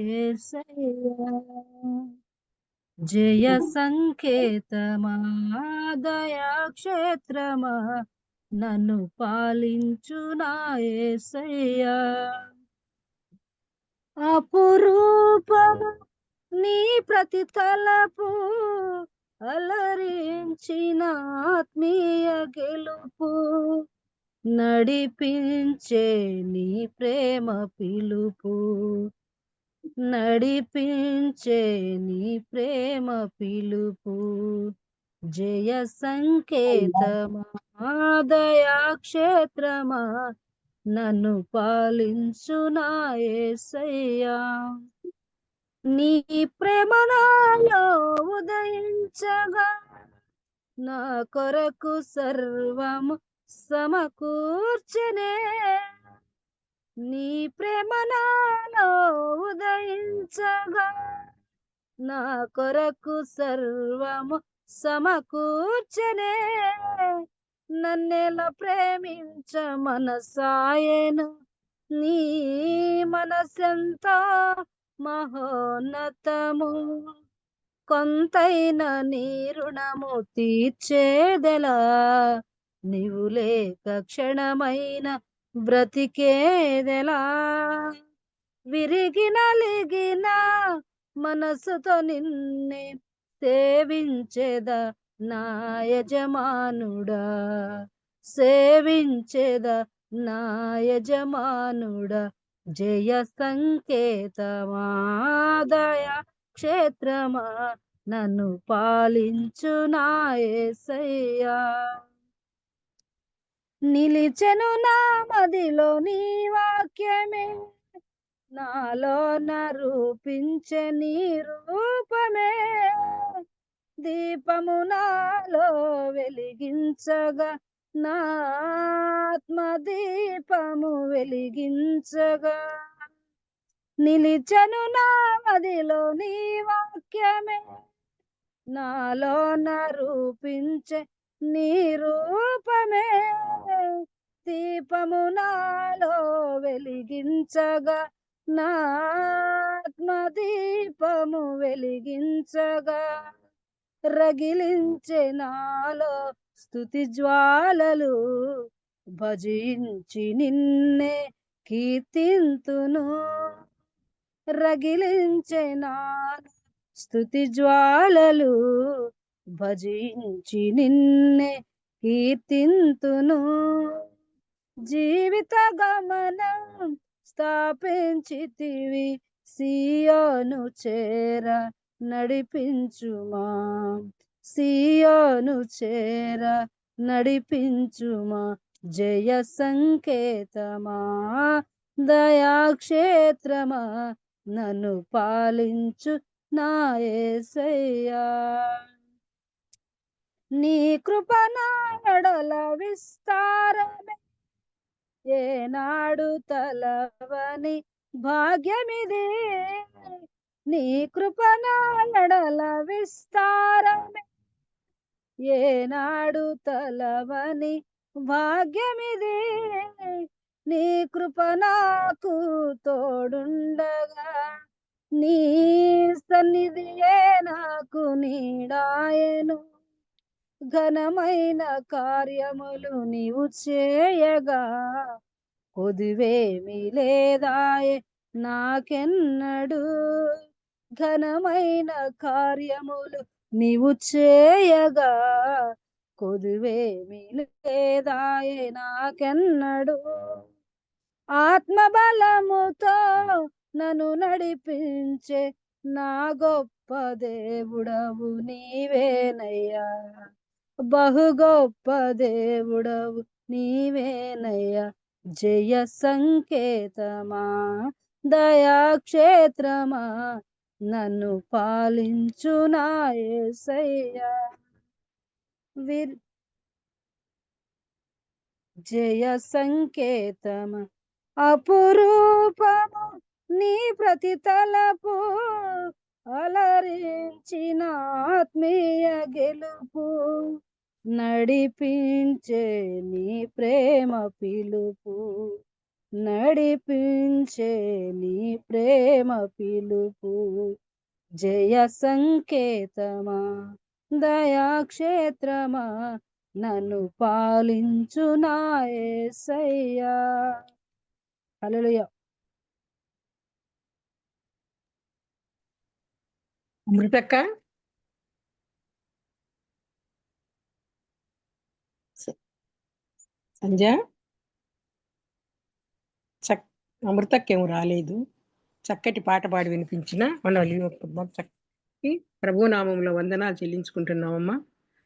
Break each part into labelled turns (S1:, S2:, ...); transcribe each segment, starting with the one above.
S1: యేసయ్యా. జయ సంకేతమా దయాక్షేత్రమా నన్ను పాలించు నా యేసయ్యా. అపురూపము నీ ప్రతి తలపు అలరించిన ఆత్మీయ గెలుపు నడిపించే నీ ప్రేమ పిలుపు నడిపించే నీ ప్రేమ పిలుపు జయ సంకేతమా దయాక్షేత్రమా నన్ను పాలించు నా యేసయ్యా. నీ ప్రేమ నాలో ఉదయించగా నా కొరకు సర్వము సమకూర్చనే. నీ ప్రేమ నాలో ఉదయించగా నా కొరకు సర్వము సమకూర్చనే. నన్నెలా ప్రేమించ మనసాయను నీ మనసెంతో మహోన్నతము. కొంతైన నీ రుణము తీర్చేదెలా, నీవు లేక క్షణమైన బ్రతికేదెలా. విరిగి నలిగిన మనసుతో నిన్నే సేవించేదా నా యజమానుడా, సేవించేదా నా యజమానుడా. జయ సంకేతమా దయా క్షేత్రమా నన్ను పాలించు నా యేసయ్యా. నిలిచెను నా మదిలో నీ వాక్యమే, నాలో రూపించే నీ రూపమే. దీపము నాలో వెలిగించగా నా ఆత్మ దీపము వెలిగించగా. నిలిచెను నా మదిలో నీ వాక్యమే, నాలో రూపించే నీ రూపమే. దీపము నాలో వెలిగించగా నా ఆత్మ దీపము వెలిగించగా. రగిలించే నాలో స్తుతి జ్వాలలు, భజించి నిన్నే కీర్తింతును. రగిలించే నాలో స్తుతి జ్వాలలు, భజించి నిన్నే కీర్తింతును. జీవిత గమనం స్థాపించితివి, సియోను చేర నడిపించుమా, సియోను చేర నడిపించుమా. జయ సంకేతమా దయాక్షేత్రమా నన్ను పాలించు నా యేసయ్యా. నీ కృప నా ఎడల విస్తారమే, ఏనాడు తలవని భాగ్యమిది. నీ కృప నా ఎడల విస్తారమే, ఏనాడు తలవని భాగ్యమిది. నీ కృప నాకు తోడుండగా, నీ సన్నిధియే నాకు నీడాయను. ఘనమైన కార్యములు నీవు చేయగా, కొదువేమి లేదాయే నాకెన్నడు. ఘనమైన కార్యములు నీవు చేయగా, కొదువేమి లేదాయే నాకెన్నడు. ఆత్మబలముతో నన్ను నడిపించే నా గొప్ప దేవుడవు నీవేనయ్యా. బహు గొప్ప దేవుడవు నీవేనయ్యా. జయ సంకేతమా దయాక్షేత్రమా నన్ను పాలించు నా యేసయ్యా. జయ సంకేతమా అపురూపము నీ ప్రతి తలపు అలరించిన ఆత్మీయ గెలుపు నడిపించే నీ ప్రేమ పిలుపు నడిపించే నీ ప్రేమ పిలుపు. జయ సంకేతమా, దయాక్షేత్రమా, నన్ను పాలించు నా యేసయ్యా. హల్లెలూయా.
S2: అమృతక్క సంజ అమృతక్కేమో రాలేదు. చక్కటి పాట పాడి వినిపించిన చక్కటి ప్రభునామంలో వందనాలు చెల్లించుకుంటున్నామమ్మా.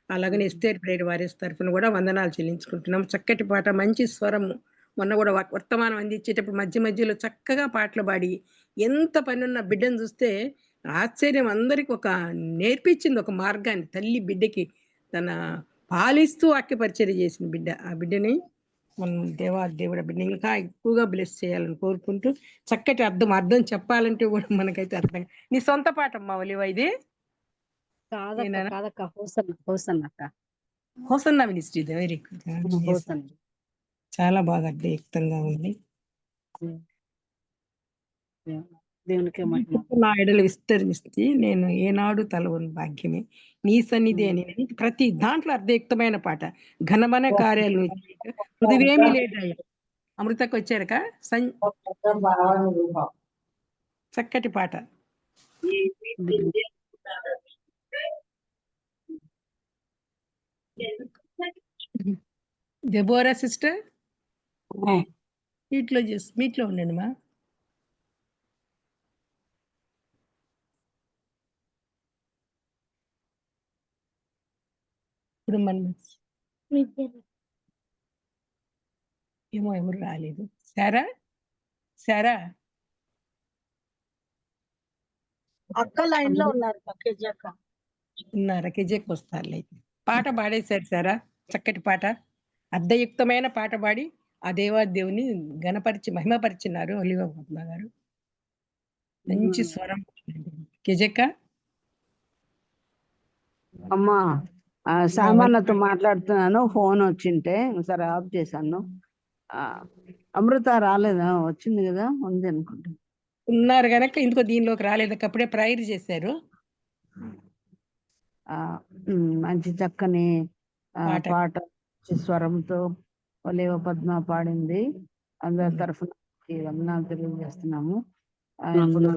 S2: అలాగనే ఎస్తేర్ ప్రేడ్ వారి తరఫున కూడా వందనాలు చెల్లించుకుంటున్నాం. చక్కటి పాట, మంచి స్వరము. మొన్న కూడా వర్తమానం అందించేటప్పుడు మధ్య మధ్యలో చక్కగా పాటలు పాడి, ఎంత పనున్న బిడ్డను చూస్తే ఆశ్చర్యం. అందరికి ఒక నేర్పించింది ఒక మార్గాన్ని. తల్లి బిడ్డకి తన పాలిస్తూ వాక్య పరిచర్య చేసిన బిడ్డ. ఆ బిడ్డని మనం దేవుడు బిడ్డ ఇంకా ఎక్కువగా బ్లెస్ చేయాలని కోరుకుంటూ, చక్కటి అర్థం చెప్పాలంటే కూడా మనకైతే అర్థం. నీ సొంత పాట అమ్మా ఒలివా ఇది?
S1: కాదక్క, హోసన్నక్క.
S2: Hosanna ministry. Very good.
S1: Hosanna.
S2: చాలా బాగా అర్థయుక్తంగా ఉంది.
S1: దేవునికే మహిమ.
S2: నా ఎడలు విస్తరిస్తే నేను ఏనాడు తలవని భాగ్యమే నీ సన్నిధి అని ప్రతి దాంట్లో అర్థయుక్తమైన పాట. ఘనమైన కార్యాలు హృదయమేమీ లేదయ్యా. అమృతకు వచ్చారక చక్కటి పాట. దెబోరా సిస్టర్ మీట్లో ఉండండి మా. ఇప్పుడు మనం ఏమో ఎవరు రాలేదు. సారా
S1: అక్క లైన్ లో ఉన్నారు.
S2: ఉన్నారా? కెజెక్ వస్తారులే. పాట పాడేశారు సారా. చక్కటి పాట, అర్థయుక్తమైన పాట పాడి ఆ దేవాదేవుని గణపరిచి మహిమపరిచినారు ఒలివ పద్మ గారు. మంచి స్వరం. కెజెక్క
S1: అమ్మా, సామాన్యతో మాట్లాడుతున్నాను. ఫోన్ వచ్చింటే సరే ఆఫ్ చేశాను. అమృత రాలేదా? వచ్చింది కదా, ఉంది అనుకుంటా.
S2: ఉన్నారు కనుక ఇందుకో దీనిలోకి రాలేదు. అప్పుడే ప్రేయర్ చేశారు.
S1: మంచి చక్కని పాట స్వరంతో ఒలివ పద్మ పాడింది. అందరి తరఫున వందనాలు తెలియజేస్తున్నాము. ఇప్పుడు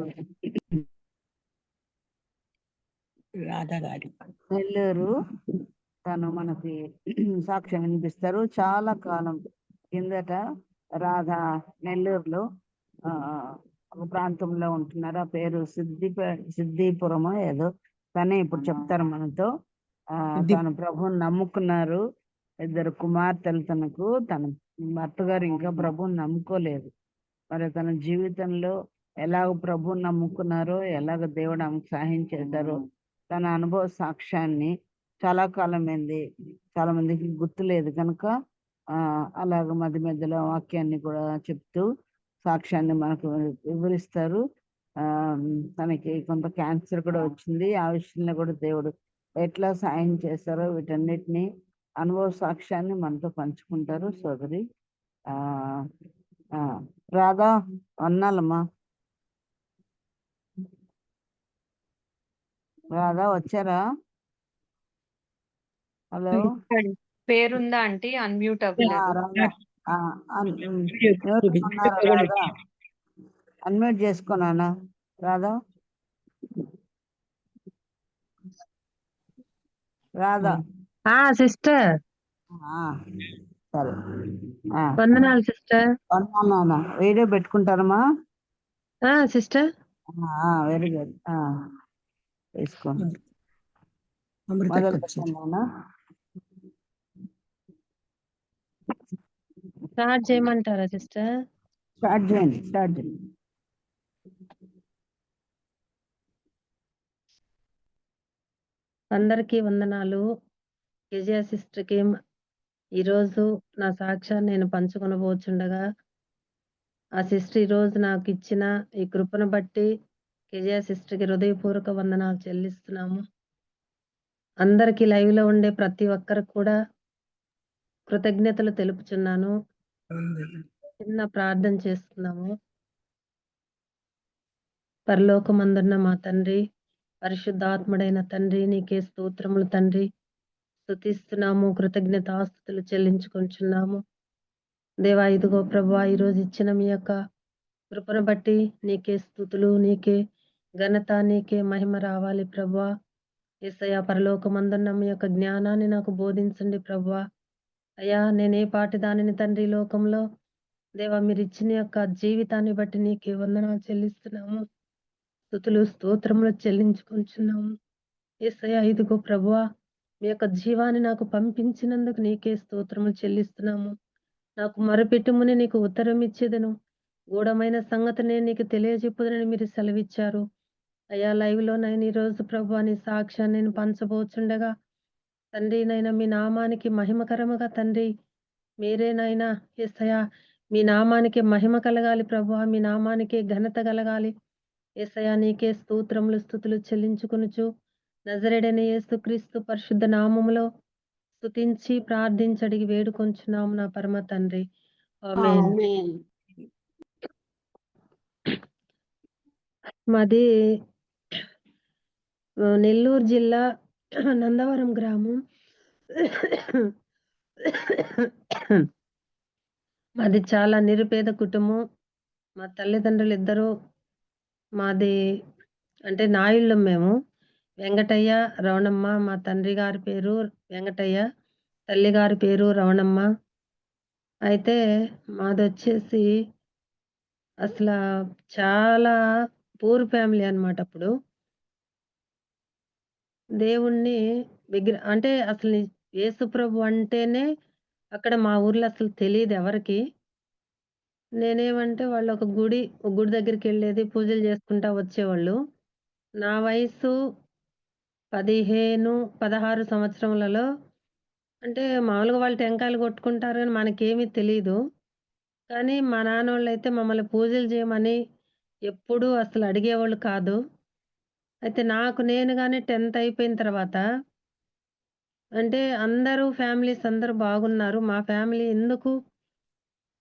S2: రాధా గారి
S1: నెల్లూరు తను మనకి సాక్ష్యం వినిపిస్తారు. చాలా కాలం కిందట రాధా నెల్లూరులో ఒక ప్రాంతంలో ఉంటున్నారు. ఆ పేరు సిద్ధిపురమో ఏదో. తనే ఇప్పుడు చెప్తారు మనతో. తను ప్రభువుని నమ్ముకున్నారు. 2 కుమార్తెలు తనకు. తన భర్త గారు ఇంకా ప్రభువుని నమ్ముకోలేదు. మరి తన జీవితంలో ఎలాగ ప్రభువుని నమ్ముకున్నారో, ఎలాగ దేవుడు ఆమెకు సహాయం చేశారో తన అనుభవ సాక్ష్యాన్ని చాలా కాలమైంది, చాలా మందికి గుర్తులేదు కనుక అలాగ మధ్య మధ్యలో వాక్యాన్ని కూడా చెప్తూ సాక్ష్యాన్ని మనకు వివరిస్తారు. తనకి కొంత క్యాన్సర్ కూడా వచ్చింది. ఆ విషయంలో కూడా దేవుడు ఎట్లా సాయం చేశారో వీటన్నిటిని అనుభవ సాక్ష్యాన్ని మనతో పంచుకుంటారు సోదరి రాధా. అన్నాలమ్మా. రాధా వచ్చారా? హలో,
S3: పేరుందా ఆంటీ? అన్మ్యూట్ అవ్వలేదు.
S1: అన్మ్యూట్ చేసుకున్నానా రాధా? రాధా
S3: సిస్టర్.
S1: సరే,
S3: వందనాలు సిస్టర్.
S1: వందనాలు. వీడియో పెట్టుకుంటారమ్మా
S3: సిస్టర్?
S1: Very good. వేసుకోండి. మొదలు పెట్టండి.
S3: స్టార్ట్ చేయమంటారా సిస్టర్?
S1: స్టార్ట్ చేయండి.
S3: అందరికీ వందనాలు. విజయ సిస్టర్కి ఈరోజు నా సాక్ష్యాన్ని నేను పంచుకొనబోచుండగా, ఆ సిస్టర్ ఈరోజు నాకు ఇచ్చిన ఈ కృపను బట్టి విజయ సిస్టర్కి హృదయపూర్వక వందనాలు చెల్లిస్తున్నాము. అందరికీ లైవ్ లో ఉండే ప్రతి ఒక్కరికి కూడా కృతజ్ఞతలు తెలుపుచున్నాను. చిన్న ప్రార్థన చేసుకుందాము. పరలోకమందున్న మా తండ్రి, పరిశుద్ధాత్ముడైన తండ్రి, నీకే స్తోత్రములు తండ్రి. స్తుతిస్తున్నాము, కృతజ్ఞతాస్తుతులు చెల్లించుకొంచున్నాము. దేవా, ఇదిగో ప్రభువా, ఈరోజు ఇచ్చిన మీ యొక్క కృపను బట్టి నీకే స్తుతులు, నీకే ఘనత, నీకే మహిమ రావాలి ప్రభువా. యేసయ్యా, పరలోకమందున్న మీ యొక్క జ్ఞానాన్ని నాకు బోధించండి ప్రభువా. అయ్యా, నేనే పాటి దానిని తండ్రి ఈ లోకంలో. దేవా, మీరిచ్చిన యొక్క జీవితాన్ని బట్టి నీకే వందనాలు చెల్లిస్తున్నాము. స్తుతులు, స్తోత్రములు చెల్లించుకొంచున్నాము. యేసయ్యా, ఇదిగో ప్రభువా, మీ యొక్క జీవాన్ని నాకు పంపించినందుకు నీకే స్తోత్రములు చెల్లిస్తున్నాము. నాకు మొరపెట్టుమని నీకు ఉత్తరం ఇచ్చేదను, గూఢమైన సంగతి నేను నీకు తెలియజెప్పుదునని మీరు సెలవిచ్చారు. అయ్యా, లైవ్‌లో నేను ఈరోజు ప్రభువా నీ సాక్ష్యాన్ని నేను పంచబోచుండగా తండ్రి నైనా మీ నామానికి మహిమకరముగా తండ్రి మీరేనైనా యేసయ్యా, మీ నామానికి మహిమ కలగాలి ప్రభువా, మీ నామానికే ఘనత కలగాలి. యేసయ్యా, నీకే స్తోత్రములు స్తుతులు చెల్లించుకొనుచు నజరేయుడైన యేసుక్రీస్తు పరిశుద్ధ నామములో స్తుతించి ప్రార్థించి అడిగి వేడుకొంచున్నాము నా పరమ తండ్రి. ఆమేన్.
S1: ఆమేన్.
S3: మాది నెల్లూరు జిల్లా నందవరం గ్రామం. మాది చాలా నిరుపేద కుటుంబం. మా తల్లిదండ్రులు ఇద్దరు మాది అంటే నాయుళ్ళం మేము. వెంకటయ్య, రవణమ్మ. మా తండ్రి గారి పేరు వెంకటయ్య, తల్లి గారి పేరు రవణమ్మ. అయితే మాదొచ్చేసి అసల చాలా పూర్ ఫ్యామిలీ అన్నమాట అప్పుడు. దేవుణ్ణి అంటే అసలు యేసుప్రభు అంటేనే అక్కడ మా ఊర్లో అసలు తెలీదు ఎవరికీ. నేనేమంటే వాళ్ళు ఒక గుడి దగ్గరికెళ్ళేది, పూజలు చేసుకుంటా వచ్చేవాళ్ళు. నా వయస్సు 15, 16 సంవత్సరములలో అంటే మామూలుగా వాళ్ళు టెంకాయలు కొట్టుకుంటారు గానీ మనకేమీ తెలీదు. కానీ మా నాన్నోళ్ళైతే మమ్మల్ని పూజలు చేయమని ఎప్పుడూ అసలు అడిగేవాళ్ళు కాదు. అయితే నాకు నేనుగానే 10థ్ అయిపోయిన తర్వాత అంటే అందరూ ఫ్యామిలీస్ అందరూ బాగున్నారు. మా ఫ్యామిలీ ఎందుకు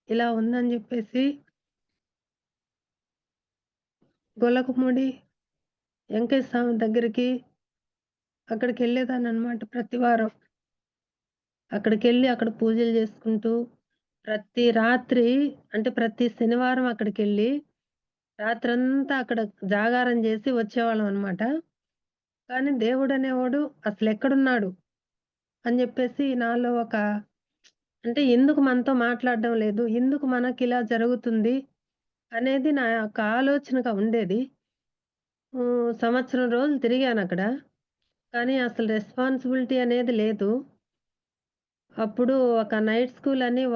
S3: ఇలా ఉందని జెప్పేసి గొల్లకుముడి వెంకటేశ్వర స్వామి దగ్గరికి అక్కడికెళ్ళేదాన్ననమాట ప్రతి వారం. అక్కడికెళ్ళి అక్కడ పూజలు చేసుకుంటూ ప్రతి రాత్రి అంటే ప్రతి శనివారం అక్కడికెళ్ళి రాత్రంతా అక్కడ జాగారం చేసి వచ్చేవాళ్ళం అనమాట. కానీ దేవుడనేవాడు అసలెక్కడున్నాడు అని జెప్పేసి నాలో ఒక అంటే ఎందుకు మనతో మాట్లాడడం లేదు? ఎందుకు మనకిలా జరుగుతుంది? అనేది నా యొక్క ఆలోచనగా ఉండేది. సంవత్సరం రోజులు తిరిగానక్కడ. కానీ అసలు రెస్పాన్సిబిలిటీ అనేది లేదు. అప్పుడు ఒక నైట్ స్కూల్ అని రూ.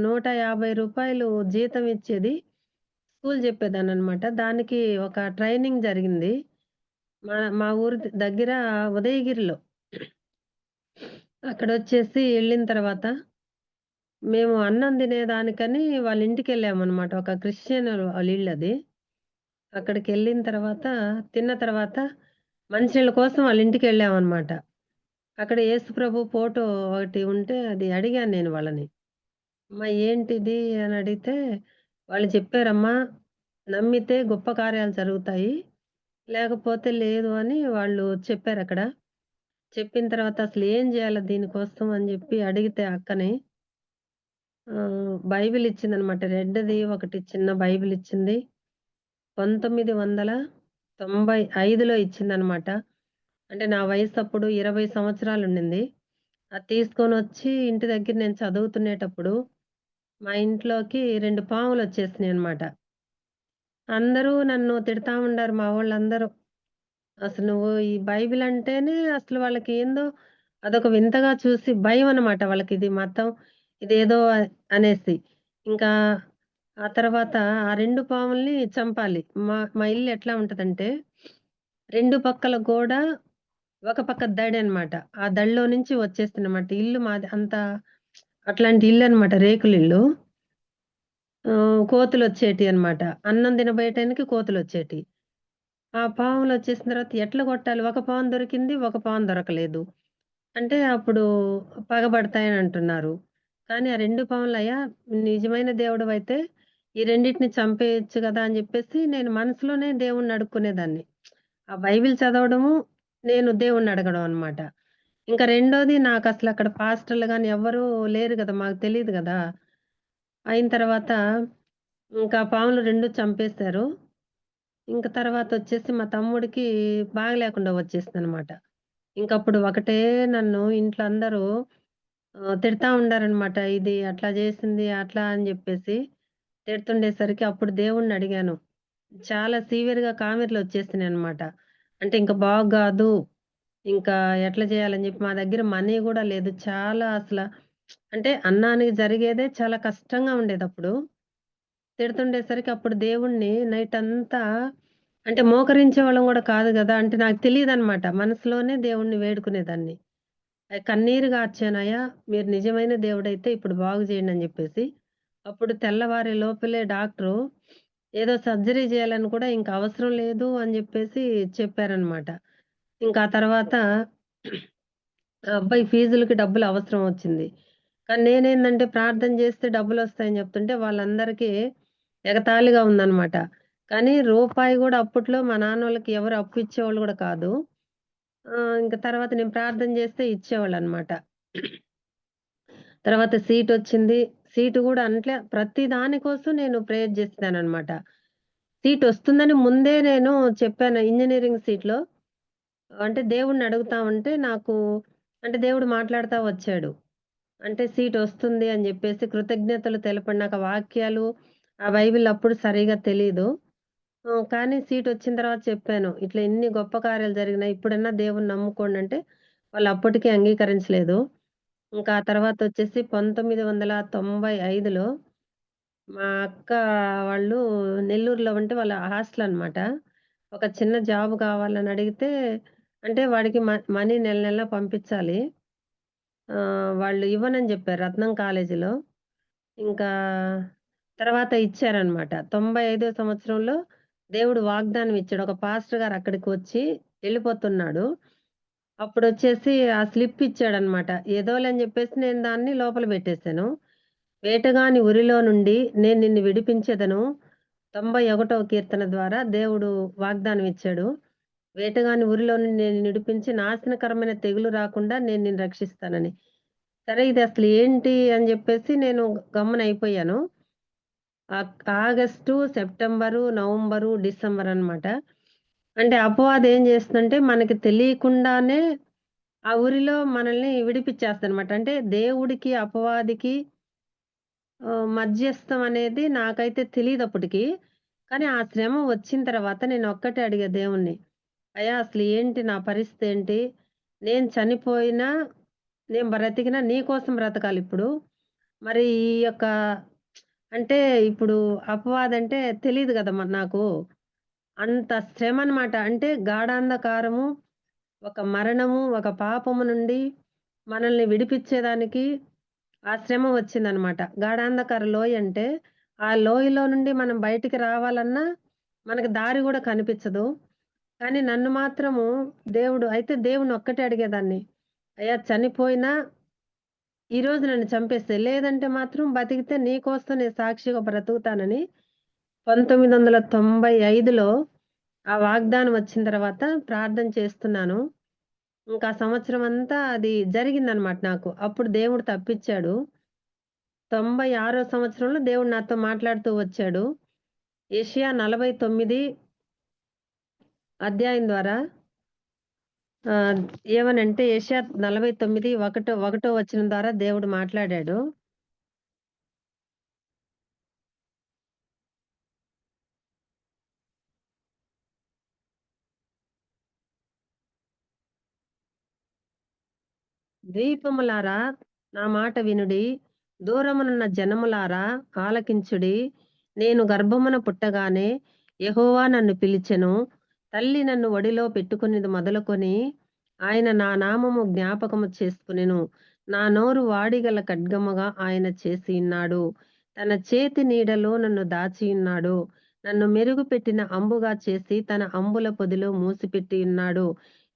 S3: 150 జీతం ఇచ్చేది. స్కూల్ చెప్పేదాన్ననమాట. దానికి ఒక ట్రైనింగ్ జరిగింది. మా ఊరు దగ్గర ఉదయగిరిలో. అక్కడొచ్చేసి ఎళ్ళిన తర్వాత మేము అన్నం తినేదానికని వాళ్ళ ఇంటికెళ్ళామనమాట. ఒక క్రిస్టియన్ వాళ్ళ ఇల్లది. అక్కడికెళ్ళిన తర్వాత తిన్న తర్వాత మంచినీళ్ళ కోసం వాళ్ళ ఇంటికెళ్ళామనమాట. అక్కడ యేసుప్రభు ఫోటో ఒకటి ఉంటే అది అడిగాను నేను వాళ్ళని. అమ్మా ఏంటిది అని అడిగితే వాళ్ళు చెప్పారమ్మా, నమ్మితే గొప్ప కార్యాలు జరుగుతాయి. లేకపోతే లేదు అని వాళ్ళు చెప్పారక్కడ. చెప్పిన తర్వాత అసలు ఏం జేయాలి దీనికోసం అని జెప్పి అడిగితే అక్కని బైబిల్ ఇచ్చిందనమాట. రెడ్‌ది ఒకటి చిన్న బైబిల్ ఇచ్చింది. 1995లో ఇచ్చిందనమాట. అంటే నా వయసు అప్పుడు 20 సంవత్సరాలుండింది. అది తీసుకొనొచ్చి ఇంటి దగ్గర నేను చదువుతునేటప్పుడు మా ఇంట్లోకి 2 పాములొచ్చేసినాయనమాట. అందరూ నన్ను తిడతా ఉండారు మా వోళ్ళందరూ. అసలు నువ్వు ఈ బైబిల్ అంటేనే అసలు వాళ్ళకి ఏందో అదొక వింతగా చూసి భయమనమాట వాళ్ళకిది మతం ఇదేదో అనేసి. ఇంకా ఆ తర్వాత ఆ 2 పాముల్ని చంపాలి. మా ఇల్లు ఎట్లా ఉంటదంటే 2 పక్కల గోడ, ఒక పక్క దడనమాట. ఆ దడిలో నుంచి వచ్చేస్తుందనమాట. ఇల్లు మాది అట్లాంటి ఇల్లనమాట. రేకులిల్లు. కోతులొచ్చేటియనమాట. అన్నం తినబోయే టైంకి కోతులొచ్చేటియి. ఆ పాములొచ్చేసిన తర్వాత ఎట్లా కొట్టాలి? ఒక పాము దొరికింది. ఒక పాము దొరకలేదు. అంటే అప్పుడు పగబడతాయని అంటున్నారు. కానీ ఆ 2 పాములయ్యా నిజమైన దేవుడివైతే ఈ రెండిటిని చంపేయొచ్చు గదా! అని జెప్పేసి నేను మనసులోనే దేవుడిని అడుక్కునేదాన్ని. ఆ బైబిల్ చదవడము, నేను దేవుడిని అడగడం అన్నమాట. ఇంకా రెండోది నాకసలక్కడ పాస్టర్‌లు గాని ఎవ్వరూ లేరు గదా! మాకు తెలీదు గదా! అయిన తర్వాత ఇంకా పాములు 2 చంపేశారు. ఇంక తర్వాతొచ్చేసి మా తమ్ముడికి బాగలేకుండా వచ్చేసిందనమాట. ఇంకప్పుడు ఒకటే నన్ను ఇంట్లో అందరూ తిడతా ఉండారనమాట. ఇది అట్లా జేసింది, అట్లా అని జెప్పేసి తిడుతుండేసరికి అప్పుడు దేవుడినడిగాను. చాలా సివియర్‌గా కామెర్లొచ్చేసినాయనమాట. అంటే ఇంక బాగాదు. ఇంకా ఎట్లా జేయాలని జెప్పి మా దగ్గర మనీ గూడా లేదు. చాలా అసల అంటే అన్నానికి జరిగేదే చాలా కష్టంగా ఉండేదప్పుడు. తిడుతుండేసరికి అప్పుడు దేవుడిని నైటంతా అంటే మోకరించేవాళ్ళం గూడా కాదు గదా! అంటే నాకు తెలీదనమాట. మనసులోనే దేవుడిని వేడుకునేదాన్ని. కన్నీరు గార్చానయ్యా! మీరు నిజమైన దేవుడైతే ఇప్పుడు బాగు జేయండి అని జెప్పేసి. అప్పుడు తెల్లవారే లోపలే డాక్టరు ఏదో సర్జరీ జేయాలని కూడా ఇంక అవసరం లేదు అని జెప్పేసి చెప్పారనమాట. ఇంకా ఆ తర్వాత ఆ అబ్బాయి ఫీజులకి డబ్బులు అవసరం వచ్చింది. కానీ నేనేందంటే ప్రార్థన జేస్తే డబ్బులొస్తాయని జెప్తుంటే వాళ్ళందరికీ ఎగతాళిగా ఉందనమాట. కానీ రూపాయి గూడా అప్పట్లో మా నాన్నోళ్ళకి ఎవరు అప్పు ఇచ్చేవాళ్ళు గూడా కాదు. ఇంక తర్వాత నేను ప్రార్థన జేస్తే ఇచ్చేవాళ్ళనమాట. తర్వాత సీటొచ్చింది. సీటు గూడా అంట్లే ప్రతి దాని కోసం నేను ప్రేయర్ జేస్తున్నాననమాట. సీటొస్తుందని ముందే నేను చెప్పాను ఇంజినీరింగ్ సీట్‌లో అంటే దేవుడిని అడుగుతా ఉంటే నాకు అంటే దేవుడు మాట్లాడుతా వచ్చాడు. అంటే సీటొస్తుంది అని జెప్పేసి కృతజ్ఞతలు తెలపండి. నాకు ఆ వాక్యాలు, ఆ బైబిల్ అప్పుడు సరిగ్గా తెలీదు. కానీ సీటొచ్చిన తర్వాత చెప్పాను. ఇట్లా ఇన్ని గొప్ప కార్యాలు జరిగినాయి. ఇప్పుడన్నా దేవుడిని నమ్ముకోండంటే వాళ్ళు అప్పటికి అంగీకరించలేదు. ఇంకా ఆ తర్వాతొచ్చేసి 1995లో మా అక్క వాళ్ళు నెల్లూరులో ఉంటే వాళ్ళ హాస్టల్ అన్నమాట. ఒక చిన్న జాబ్ కావాలని అడిగితే అంటే వాడికి మనీ నెల నెలా పంపించాలి. వాళ్ళు ఇవ్వనని జెప్పారు రత్నం కాలేజీలో. ఇంకా తర్వాత ఇచ్చారన్నమాట. 95 సంవత్సరంలో దేవుడు వాగ్దానం ఇచ్చాడు. ఒక పాస్టర్ గారు అక్కడికి వచ్చి ఎళ్ళిపోతున్నాడు. అప్పుడొచ్చేసి ఆ స్లిప్ ఇచ్చాడన్నమాట. ఏదోలే అని జెప్పేసి నేను దాన్ని లోపల బెట్టేసాను. వేటగాని ఉరిలో నుండి నేను నిన్ను విడిపించెదను. 91వ కీర్తన ద్వారా దేవుడు వాగ్దానం ఇచ్చాడు. వేటగాని ఉరిలో నుండి నేను నిన్ను విడిపించి నాశనకరమైన తెగులు రాకుండా నేను నిన్ను రక్షిస్తానని. సరే ఇది అసలు ఏంటి అని జెప్పేసి నేను గమ్మునయిపోయాను. ఆగస్టు, సెప్టెంబరు, నవంబరు, డిసెంబర్ అన్నమాట. అంటే అపవాది ఏం చేస్తుందంటే మనకి తెలియకుండానే ఆ ఊరిలో మనల్ని విడిపిచ్చేస్తదనమాట. అంటే దేవుడికి, అపవాదికి మధ్యస్థం అనేది నాకైతే తెలీదప్పటికి. కానీ ఆ శ్రమ వచ్చిన తర్వాత నేనొక్కటే అడిగా దేవుడిని. అయ్యా! అసలు ఏంటి నా పరిస్థితేంటి? నేను చనిపోయినా, నేను బ్రతికినా నీ కోసం బ్రతకాలిప్పుడు. మరి ఈ యొక్క అంటే ఇప్పుడు అపవాదంటే తెలీదు గదా! మరి నాకు. అంత శ్రమనమాట. అంటే గాఢాంధకారము, ఒక మరణము, ఒక పాపము నుండి మనల్ని విడిపిచ్చేదానికి ఆ శ్రమ వచ్చిందనమాట. గాఢాంధకార లోయంటే, ఆ లోయలో నుండి మనం బయటికి రావాలన్నా మనకు దారి గూడా కనిపిచ్చదు. కానీ నన్ను మాత్రము అయితే దేవుడినొక్కటే అడిగేదాన్ని. అయ్యా! చనిపోయినా ఈరోజు నన్ను చంపేసేయి. లేదంటే మాత్రం బతికితే నీకోసం నేను సాక్షిగా బ్రతుకుతానని 1995లో ఆ వాగ్దానం వచ్చిన తర్వాత ప్రార్థన చేస్తున్నాను. ఇంకా ఆ సంవత్సరం అంతా అది జరిగిందనమాట నాకు. అప్పుడు దేవుడు తప్పిచ్చాడు. 96 సంవత్సరంలో దేవుడు నాతో మాట్లాడుతూ వచ్చాడు. యెషయా 49 అధ్యాయం ద్వారా ఆహ్, ఏమనంటే యెషయా 49 ఒకటో వచనం ద్వారా దేవుడు మాట్లాడాడు. ద్వీపములారా నా మాట వినుడి. దూరమునున్న జనములారా ఆలకించుడి. నేను గర్భమున పుట్టగానే యెహోవా నన్ను పిలిచెను. తల్లి నన్ను ఒడిలో పెట్టుకొనిది మొదలుకొని ఆయన నా నామము జ్ఞాపకము చేసుకొనెను. నా నోరు వాడిగల ఖడ్గముగా ఆయన చేసియున్నాడు. తన చేతి నీడలో నన్ను దాచియున్నాడు. నన్ను మెరుగుపెట్టిన అంబుగా చేసి తన అంబుల పొదిలో మూసిపెట్టియున్నాడు.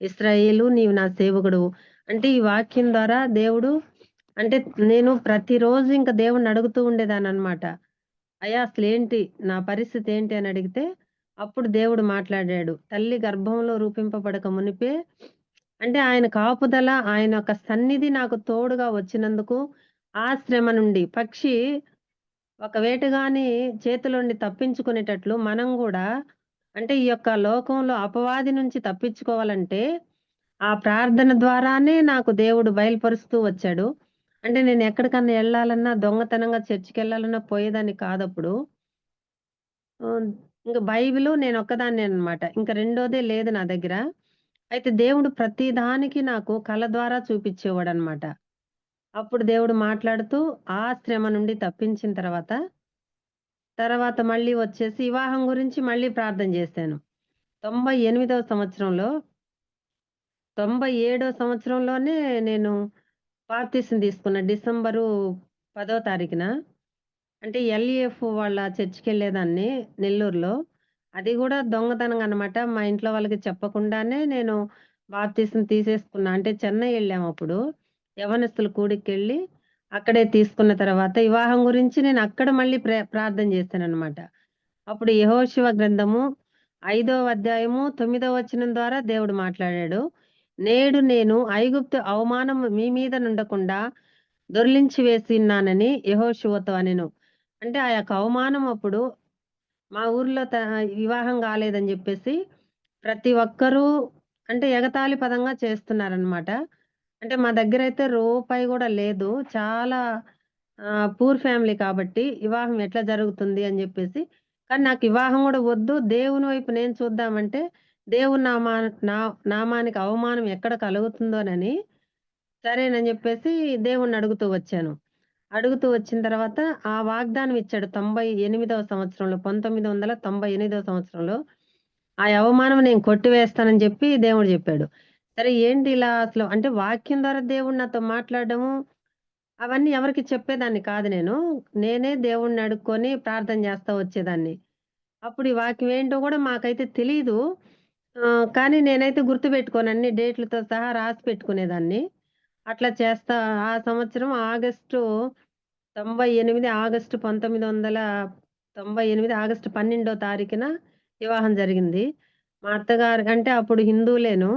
S3: ఇశ్రాయేలు నీవు నా సేవకుడు. అంటే ఈ వాక్యం ద్వారా దేవుడు అంటే నేను ప్రతిరోజు ఇంక దేవుడిని అడుగుతూ ఉండేదాన్ననమాట. అయ్యా! అసలేంటి? నా పరిస్థితి ఏంటి అని అడిగితే, అప్పుడు దేవుడు మాట్లాడాడు. తల్లి గర్భంలో రూపింపబడక మునిపే అంటే ఆయన కాపుదల, ఆయన యొక్క సన్నిధి నాకు తోడుగా వచ్చినందుకు, ఆ శ్రమ నుండి పక్షి ఒక వేటగాని చేతిలోండి తప్పించుకునేటట్లు మనం గూడా అంటే ఈ యొక్క లోకంలో అపవాది నుంచి తప్పించుకోవాలంటే, ఆ ప్రార్థన ద్వారానే నాకు దేవుడు బయలుపరుస్తూ వచ్చాడు. అంటే నేను ఎక్కడికన్నా ఎళ్ళాలన్నా, దొంగతనంగా చర్చికెళ్ళాలన్నా పోయేదాన్ని కాదప్పుడు. ఆహ్, ఇంక బైబిలు నేనొక్కదాన్నేననమాట. ఇంక రెండోదే లేదు నా దగ్గర. అయితే దేవుడు ప్రతి దానికి నాకు కల ద్వారా చూపిచ్చేవాడనమాట. అప్పుడు దేవుడు మాట్లాడుతూ ఆ శ్రమ నుండి తప్పించిన తర్వాత మళ్ళీ వచ్చేసి వివాహం గురించి మళ్ళీ ప్రార్థన జేశాను. 98వ సంవత్సరంలో 97 సంవత్సరంలోనే నేను బాప్తిసం తీసుకున్నా. డిసెంబరు 10వ తారీఖున. అంటే ఎల్ఈఎఫ్ వాళ్ళ చర్చికెళ్ళేదాన్ని నెల్లూరులో. అది గూడా దొంగతనంగా అన్నమాట. మా ఇంట్లో వాళ్ళకి చెప్పకుండానే నేను బాప్తిసం తీసేసుకున్నా. అంటే చెన్నై ఎళ్ళామప్పుడు. యవ్వనస్తుల కూడికెళ్ళి అక్కడే తీసుకున్న తర్వాత వివాహం గురించి నేను అక్కడ మళ్ళీ ప్రార్థన చేశానన్నమాట. అప్పుడు యెహోషువ గ్రంథము 5వ అధ్యాయము 9వ వచనం ద్వారా దేవుడు మాట్లాడాడు. నేడు నేను ఐగుప్తు అవమానం మీ మీద నుండకుండా దొర్లించి వేసిన్నానని యెహోషువతో అనెను. అంటే ఆ యొక్క అవమానం అప్పుడు మా ఊర్లో వివాహం కాలేదని జెప్పేసి ప్రతి ఒక్కరూ అంటే ఎగతాళి పదంగా చేస్తున్నారనమాట. అంటే మా దగ్గరైతే రూపాయి గూడా లేదు. చాలా పూర్ ఫ్యామిలీ కాబట్టి వివాహం ఎట్లా జరుగుతుంది అని జెప్పేసి. కానీ నాకు వివాహం గూడా వద్దు. దేవుని వైపు నేను చూద్దామంటే దేవుని నా నామానికి అవమానం ఎక్కడ కలుగుతుందోనని సరేనని జెప్పేసి దేవుడిని అడుగుతూ వచ్చాను. అడుగుతూ వచ్చిన తర్వాత ఆ వాగ్దానం ఇచ్చాడు 98వ సంవత్సరంలో 1998వ సంవత్సరంలో ఆ అవమానం నేను కొట్టివేస్తానని జెప్పి దేవుడు జెప్పాడు. సరే ఏంటి ఇలా అసలు అంటే వాక్యం ద్వారా దేవుడు నాతో మాట్లాడడము, అవన్నీ ఎవరికీ చెప్పేదాన్ని కాదు నేను. నేనే దేవుడిని అడుక్కొని ప్రార్థన జేస్తా వచ్చేదాన్ని. అప్పుడు ఈ వాక్యం ఏంటో గూడా మాకైతే తెలీదు. కానీ నేనైతే గుర్తుపెట్టుకోను అన్ని డేట్‌లతో సహా రాసి పెట్టుకునేదాన్ని. అట్లా చేస్తా ఆ సంవత్సరం ఆగస్టు 98 ఆగస్టు 1998 ఆగస్టు 12 తారీఖున వివాహం జరిగింది. మా అత్తగారు అంటే అప్పుడు హిందువులేను.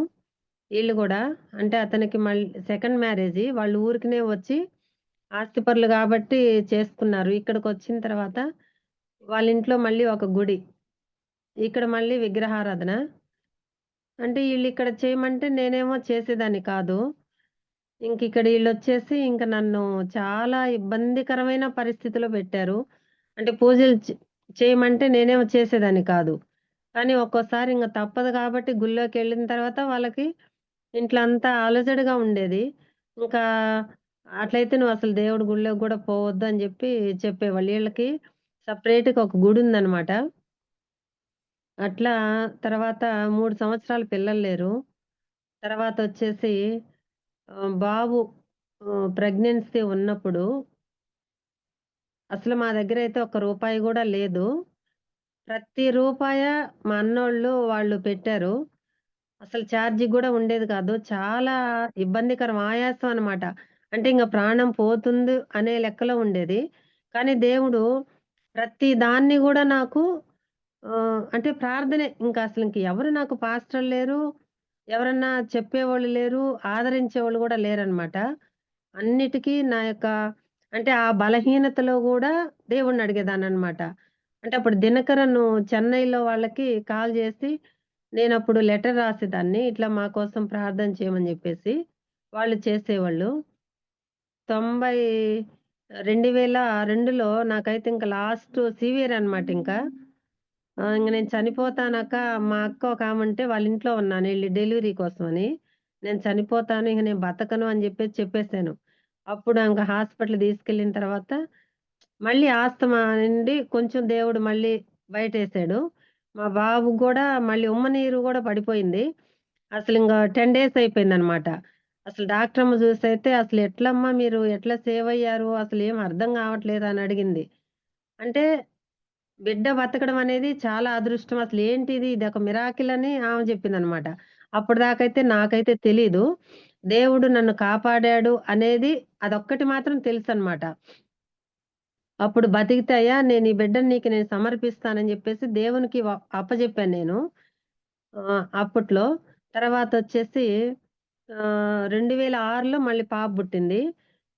S3: ఈళ్ళు గూడా. అంటే అతనికి సెకండ్ మ్యారేజి. వాళ్ళు ఊరికనే వచ్చి ఆస్తిపరులు గాబట్టి చేసుకున్నారు. ఇక్కడికొచ్చిన తర్వాత వాళ్ళ ఇంట్లో మళ్ళీ ఒక గుడి. ఇక్కడ మళ్ళీ విగ్రహారాధన. అంటే ఈళ్ళిక్కడ చేయమంటే నేనేమో చేసేదాన్ని కాదు. ఇంకిక్కడ ఈళ్ళొచ్చేసి ఇంక నన్ను చాలా ఇబ్బందికరమైన పరిస్థితిలో పెట్టారు. అంటే పూజలు చేయమంటే నేనేమో చేసేదాన్ని కాదు. కానీ ఒక్కోసారి ఇంగ తప్పదు కాబట్టి గుళ్ళోకెళ్ళిన తర్వాత వాళ్ళకి ఇంట్లో అంతా అలజడిగా ఉండేది. ఇంకా అట్లయితే "నువ్వసలు దేవుడి గుడిలోకి గూడా పోవద్దు" అని జెప్పి చెప్పేవాళ్ళు. ఈళ్ళకి సెపరేట్‌గా ఒక గుడుందనమాట. అట్లా తర్వాత 3 సంవత్సరాలు పిల్లలు లేరు. తర్వాతొచ్చేసి బాబు ప్రెగ్నెన్సీ ఉన్నప్పుడు అసలు మా దగ్గరైతే ఒక్క రూపాయి గూడా లేదు. ప్రతి రూపాయ మా అన్నోళ్ళు వాళ్ళు పెట్టారు. అసలు ఛార్జీ గూడా ఉండేది కాదు. చాలా ఇబ్బందికరం, ఆయాసం అనమాట. అంటే ఇంగ ప్రాణం పోతుంది అనే లెక్కలో ఉండేది. కానీ దేవుడు ప్రతి దాన్ని గూడా నాకు అంటే ప్రార్థనే. ఇంక ఎవరు నాకు పాస్టర్లు లేరు. ఎవరన్నా చెప్పేవాళ్ళు లేరు. ఆదరించేవాళ్ళు గూడా లేరనమాట. అన్నిటికి నా యొక్క అంటే ఆ బలహీనతలో గూడా దేవుడిని అడిగేదాన్ననమాట. అంటే అప్పుడు దినకరను చెన్నైలో వాళ్ళకి కాల్ జేసి నేనప్పుడు లెటర్ రాసేదాన్ని. ఇట్లా మా కోసం ప్రార్థన చేయమని జెప్పేసి. వాళ్ళు చేసేవాళ్ళు. 2002లో నాకైతే ఇంక లాస్ట్ సివియర్ అనమాట ఇంకా. ఇంక నేను చనిపోతానక్క మా అక్క ఒకాముంటే వాళ్ళ ఇంట్లో ఉన్నాను ఎళ్లి డెలివరీ కోసమని. నేను చనిపోతాను ఇక నేను బతకను అని జెప్పేసి చెప్పేసాను. అప్పుడు ఇంక హాస్పిటల్ తీసుకెళ్ళిన తర్వాత మళ్ళీ ఆస్తమా నుండి కొంచెం దేవుడు మళ్ళీ బయటేసాడు. మా బాబుకి గూడా మళ్ళీ ఉమ్మ నీరు గూడా పడిపోయింది. అసలింక 10 డేస్ అయిపోయిందనమాట. అసలు డాక్టరమ్మ జూసైతే "అసలెట్లమ్మా మీరు ఎట్లా సేవయ్యారు? అసలేం అర్థం గావట్లేదు" అని అడిగింది. అంటే బిడ్డ బతకడం అనేది చాలా అదృష్టం. అసలేంటిది ఇదొక మిరాకిల్ అని ఆమె జెప్పిందనమాట. అప్పటిదాకైతే నాకైతే తెలీదు. దేవుడు నన్ను కాపాడాడు అనేది అదొక్కటి మాత్రం తెలుసనమాట. అప్పుడు బతికితే అయ్యా నేను ఈ బిడ్డని నీకు నేను సమర్పిస్తానని జెప్పేసి దేవునికి అప్పజెప్పాను నేను. అప్పట్లో. తర్వాతొచ్చేసి 2006లో మళ్ళీ పాప పుట్టింది.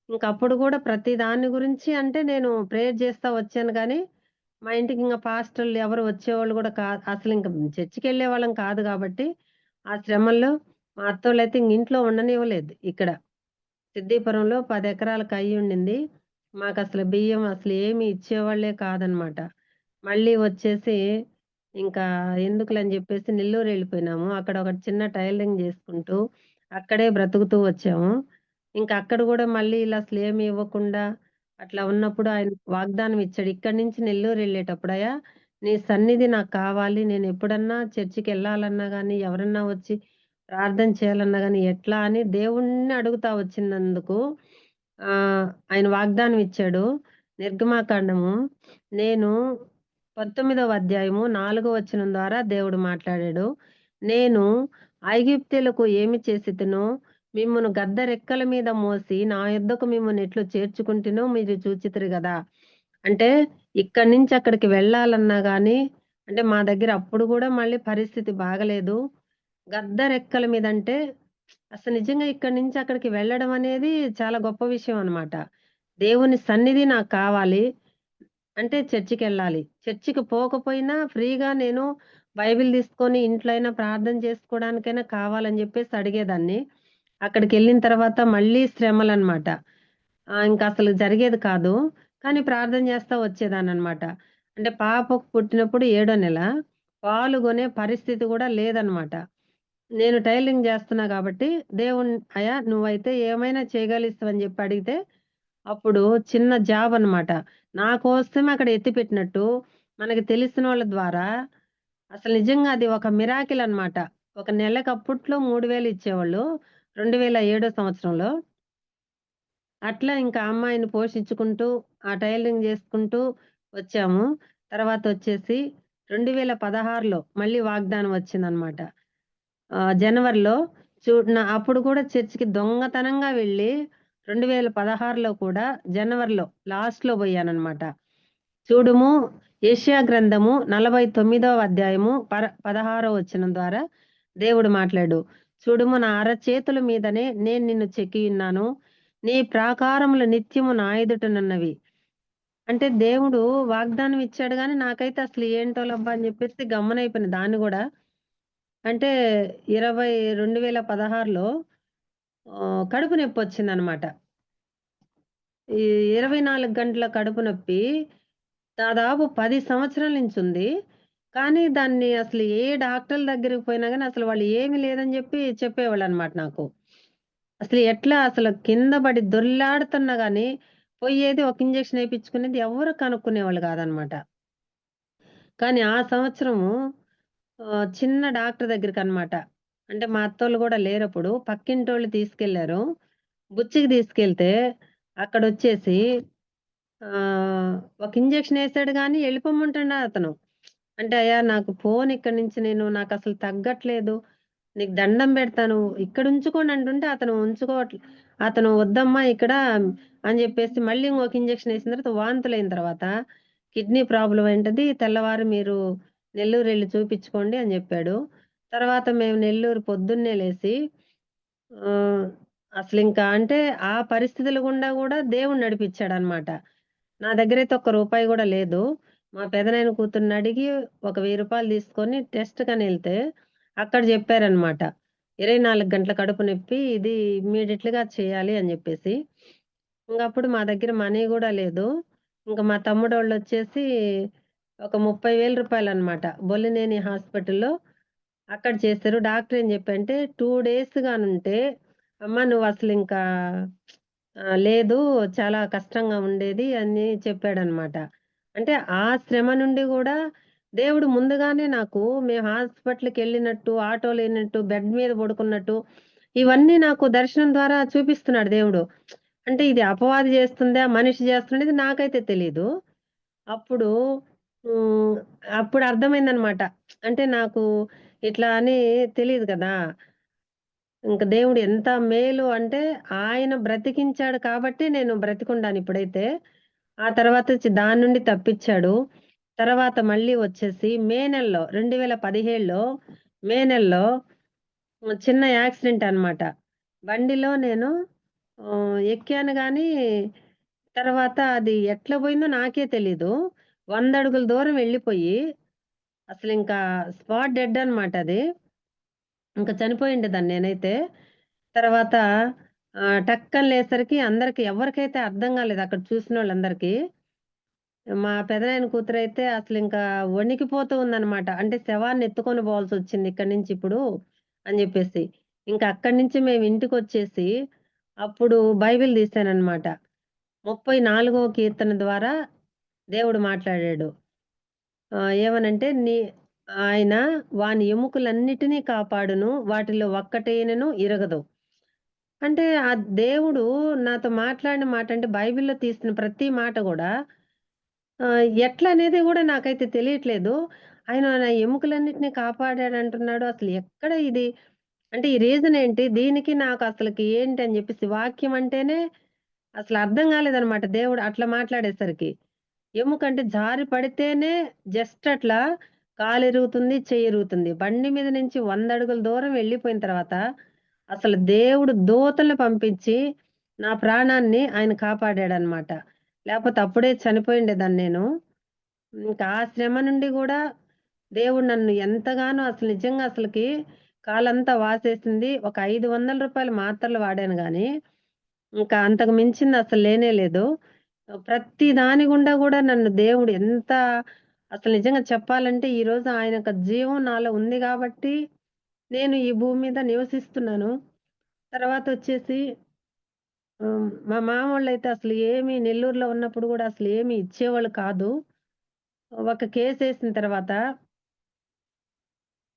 S3: ఇంకప్పుడు గూడా ప్రతి దాని గురించి అంటే నేను ప్రేయర్ చేస్తా వచ్చాను గానీ, మా ఇంటికింక పాస్టర్లు ఎవరు వచ్చేవాళ్ళు గూడా అసలింక చర్చికెళ్ళేవాళ్ళం కాదు గాబట్టి, ఆ శ్రమల్లో మా అత్తోళ్ళైతే ఇంట్లో ఉండనివ్వలేదు ఇక్కడ. సిద్దీపురంలో 10 ఎకరాలకు అయ్యుండింది. మాకసలు బియ్యం అసలు ఏమి ఇచ్చేవాళ్ళే కాదనమాట. మళ్ళీ వచ్చేసి ఇంకా ఎందుకులే అని జెప్పేసి నెల్లూరెళ్ళిపోయినాము. అక్కడ ఒక చిన్న టైలరింగ్ జేసుకుంటూ, అక్కడే బ్రతుకుతూ వచ్చాము. ఇంక అక్కడ గూడా మళ్ళీ ఇలా అసలేమి ఇవ్వకుండా అట్లా ఉన్నప్పుడు ఆయన వాగ్దానం ఇచ్చాడు. ఇక్కడి నుంచి నెల్లూరెళ్ళేటప్పుడయ్యా నీ సన్నిధి నాకు కావాలి. నేనెప్పుడన్నా చర్చికెళ్ళాలన్నా గానీ, ఎవరన్నా వచ్చి ప్రార్థన చేయాలన్నా గానీ ఎట్లా అని దేవుడిని అడుగుతా వచ్చినందుకు ఆయన వాగ్దానం ఇచ్చాడు. నిర్గమాకాండము నేను 19వ అధ్యాయము 4వ వచనం ద్వారా దేవుడు మాట్లాడాడు. నేను ఐగుప్తీయులకు ఏమి చేసితినో మిమ్మును గద్ద రెక్కల మీద మోసి నా యొద్దకు మిమ్మును ఎట్లు చేర్చుకుంటినో మీరు చూచితిరి గదా! అంటే ఇక్కడి నుంచి అక్కడికి వెళ్ళాలన్నా గానీ, అంటే మా దగ్గర అప్పుడు గూడా మళ్ళీ పరిస్థితి బాగలేదు. గద్ద రెక్కల మీదంటే అసలు నిజంగా ఇక్కడి నుంచి అక్కడికి వెళ్ళడం అనేది చాలా గొప్ప విషయం అన్నమాట. దేవుని సన్నిధి నాకు కావాలి. అంటే చర్చికెళ్ళాలి. చర్చికి పోకపోయినా ఫ్రీగా నేను బైబిల్ తీసుకొని ఇంట్లో అయినా ప్రార్థన చేసుకోవడానికైనా కావాలని జెప్పేసి అడిగేదాన్ని. అక్కడికెళ్ళిన తర్వాత మళ్ళీ శ్రమలన్నమాట. ఇంకసలు జరిగేది కాదు. కానీ ప్రార్థన చేస్తా వచ్చేదాన్ననమాట. అంటే పాపకు పుట్టినప్పుడు ఏడో నెల. పాలు గొనే పరిస్థితి గూడా లేదనమాట. నేను టైలరింగ్ జేస్తున్నా గాబట్టి, అయ్యా! నువ్వైతే ఏమైనా చేయగలిస్తావని జెప్పి అడిగితే, అప్పుడు చిన్న జాబ్ అనమాట. నా కోసమే అక్కడ ఎత్తిపెట్టినట్టు, మనకి తెలిసినోళ్ళ ద్వారా అసలు నిజంగా అది ఒక మిరాకిల్ అనమాట. ఒక నెలకి అప్పట్లో 3000 ఇచ్చేవాళ్ళు. 2007 సంవత్సరంలో. అట్లా ఇంకా అమ్మాయిని పోషించుకుంటూ, ఆ టైలరింగ్ జేసుకుంటూ వచ్చాము. తర్వాతొచ్చేసి 2016లో మళ్ళీ వాగ్దానం వచ్చిందనమాట. జనవరిలో అప్పుడు కూడా చర్చికి దొంగతనంగా వెళ్ళి 2016లో కూడా జనవరిలో లాస్ట్‌లో బోయాననమాట. చూడుము యెషయా గ్రంథము 49వ అధ్యాయము 16వ వచనం ద్వారా దేవుడు మాట్లాడు. చూడుము నా అరచేతుల మీదనే నేను నిన్ను చెక్కియున్నాను. నీ ప్రాకారములు నిత్యము నా ఎదుటనున్నవి. అంటే దేవుడు వాగ్దానం ఇచ్చాడు గానీ నాకైతే అసలు ఏంటోలబ్బా అని జెప్పేసి గమ్మునైపోయిన దాన్ని గూడా. అంటే 2016లో కడుపు నొప్పొచ్చిందనమాట. ఈ 24 గంటల కడుపు నొప్పి దాదాపు 10 సంవత్సరాల నుంచుంది. కానీ దాన్ని అసలు ఏ డాక్టర్ల దగ్గరికి పోయినా గాని అసలు వాళ్ళు ఏమి లేదని జెప్పి చెప్పేవాళ్ళనమాట నాకు. అసలు ఎట్లా అసలు కింద పడి దొర్లాడుతున్నా గాని పోయేది ఒక ఇంజెక్షన్ ఏపిచ్చుకునేది ఎవ్వరు కనుక్కునేవాళ్ళు గాదనమాట. కానీ ఆ సంవత్సరము చిన్న డాక్టర్ దగ్గరికనమాట. అంటే మా అత్తోళ్ళు గూడా లేరప్పుడు. పక్కింటోళ్ళు తీసుకెళ్లారు. బుచ్చికి తీసుకెళ్తే అక్కడొచ్చేసి ఒక ఇంజెక్షన్ ఏసాడు గానీ ఎళ్ళిపోమంటాడు అతను. అంటే "అయ్యా నాకు పోను ఇక్కడి నుంచి నాకసలు తగ్గట్లేదు. నీకు దండం బెడతాను. ఇక్కడ ఉంచుకోండి" అంటుంటే అతను "వద్దమ్మా ఇక్కడ" అని జెప్పేసి మళ్ళీ ఇంకొక ఇంజెక్షన్ ఏసిన తర్వాత వాంతులైన తర్వాత కిడ్నీ ప్రాబ్లమ్ అయింటది. తెల్లవారి మీరు నెల్లూరెళ్లి చూపిచ్చుకోండి అని జెప్పాడు. తర్వాత మేము నెల్లూరు పొద్దున్నే లేసి ఆహ్, అసలింకా అంటే ఆ పరిస్థితుల గుండా గూడా దేవుడు నడిపిచ్చాడనమాట. నా దగ్గరైతే ఒక్క రూపాయి గూడా లేదు. మా పెదనాయన కూతురినడిగి ఒక రూ. 1000 తీసుకొని టెస్ట్‌కనెళ్తే అక్కడ జెప్పారనమాట. 24 గంటల కడుపు నొప్పి ఇది ఇమ్మీడియేట్‌గా చేయాలి అని జెప్పేసి. ఇంగప్పుడు మా దగ్గర మనీ గూడా లేదు. ఇంక మా తమ్ముడోళ్ళొచ్చేసి ఒక రూ. 30,000 అనమాట. బొల్లినేని హాస్పిటల్‌లో అక్కడ చేశారు. డాక్టర్ ఏం జెప్పంటే 2 డేస్ గానుంటే అమ్మ నువ్వసలింకా లేదు చాలా కష్టంగా ఉండేది అని చెప్పాడనమాట. అంటే ఆ శ్రమ నుండి గూడా దేవుడు ముందుగానే నాకు మేము హాస్పిటల్‌కెళ్ళినట్టు, ఆటోలో ఎళ్ళినట్టు, బెడ్ మీద పడుకున్నట్టు ఇవన్నీ నాకు దర్శనం ద్వారా చూపిస్తున్నాడు దేవుడు. అంటే ఇది అపవాది జేస్తుందా? మనిషి జేస్తుండేది నాకైతే తెలీదు. అప్పుడు హ్మ్. అప్పుడు అర్థమైందనమాట. అంటే నాకు ఇట్లా అని తెలీదు కదా! ఇంక దేవుడు ఎంత మేలు అంటే, ఆయన బ్రతికించాడు కాబట్టి నేను బ్రతికుండాను ఇప్పుడైతే. ఆ తర్వాత దాని నుండి తప్పిచ్చాడు. తర్వాత మళ్ళీ వచ్చేసి మే నెలలో 2017లో మే నెలలో చిన్న యాక్సిడెంట్ అన్నమాట. బండిలో నేను ఎక్కాను గానీ, తర్వాత అది ఎట్లా పోయిందో నాకే తెలీదు. 100 అడుగుల దూరం వెళ్ళిపోయి, అసలింకా స్పాట్ డెడ్ అన్నమాట అది. ఇంక చనిపోయుండేదాన్ని నేనైతే. తర్వాత టక్కన లేసేసరికి అందరికి ఎవరికైతే అర్థం కాలేదు అక్కడ చూసినోళ్ళందరికీ. మా పెదనాయన కూతురైతే అసలింకా వణికిపోతూ ఉందనమాట. అంటే శవాన్ని ఎత్తుకొని పోవాల్సొచ్చింది ఇక్కడి నుంచి ఇప్పుడు అని జెప్పేసి. ఇంక అక్కడి నుంచి మేము ఇంటికొచ్చేసి, అప్పుడు బైబిల్ తీశాననమాట. 34వ కీర్తన ద్వారా దేవుడు మాట్లాడాడు. ఏమనంటే ఆయన వాని ఎముకలన్నిటినీ కాపాడును. వాటిలో ఒక్కటైనను ఇరగదు. అంటే ఆ దేవుడు నాతో మాట్లాడిన మాట అంటే బైబిల్‌లో తీసిన ప్రతి మాట గూడా ఎట్లా అనేది గూడా నాకైతే తెలియట్లేదు. ఆయన నా ఎముకలన్నిటిని కాపాడాడంటున్నాడు. అసలు ఎక్కడ ఇది? అంటే ఈ రీజన్ ఏంటి? దీనికి నాకు అసలకి ఏంటి అని జెప్పేసి వాక్యం అంటేనే అసలు అర్థం గాలేదనమాట. దేవుడు అట్లా మాట్లాడేసరికి. ఎముకంటే జారి పడితేనే జస్ట్ అట్లా కాలిరుగుతుంది, చెయ్యిరుగుతుంది. బండి మీద నుంచి 100 అడుగుల దూరం వెళ్ళిపోయిన తర్వాత అసలు దేవుడు దూతల్ని పంపించి నా ప్రాణాన్ని ఆయన కాపాడాడనమాట. లేపోతే అప్పుడే చనిపోయుండేదాన్ని నేను. ఇంకా ఆ శ్రమ నుండి గూడా దేవుడు నన్ను ఎంతగానో అసలు నిజంగా అసలకి కాలంతా వాసేసింది. ఒక రూ. 500 మాత్రలు వాడాను గానీ, ఇంకా అంతకు మించింది అసలు లేనే లేదు. ప్రతి దాని గుండా గూడా నన్ను దేవుడు ఎంత అసలు నిజంగా చెప్పాలంటే ఈరోజు ఆయన యొక్క జీవం నాలో ఉంది గాబట్టి, నేను ఈ భూమి మీద నివసిస్తున్నాను. తర్వాతొచ్చేసి మా మామోళ్ళైతే అసలు ఏమి నెల్లూరులో ఉన్నప్పుడు గూడా అసలు ఏమి ఇచ్చేవాళ్ళు కాదు. ఒక కేసేసిన తర్వాత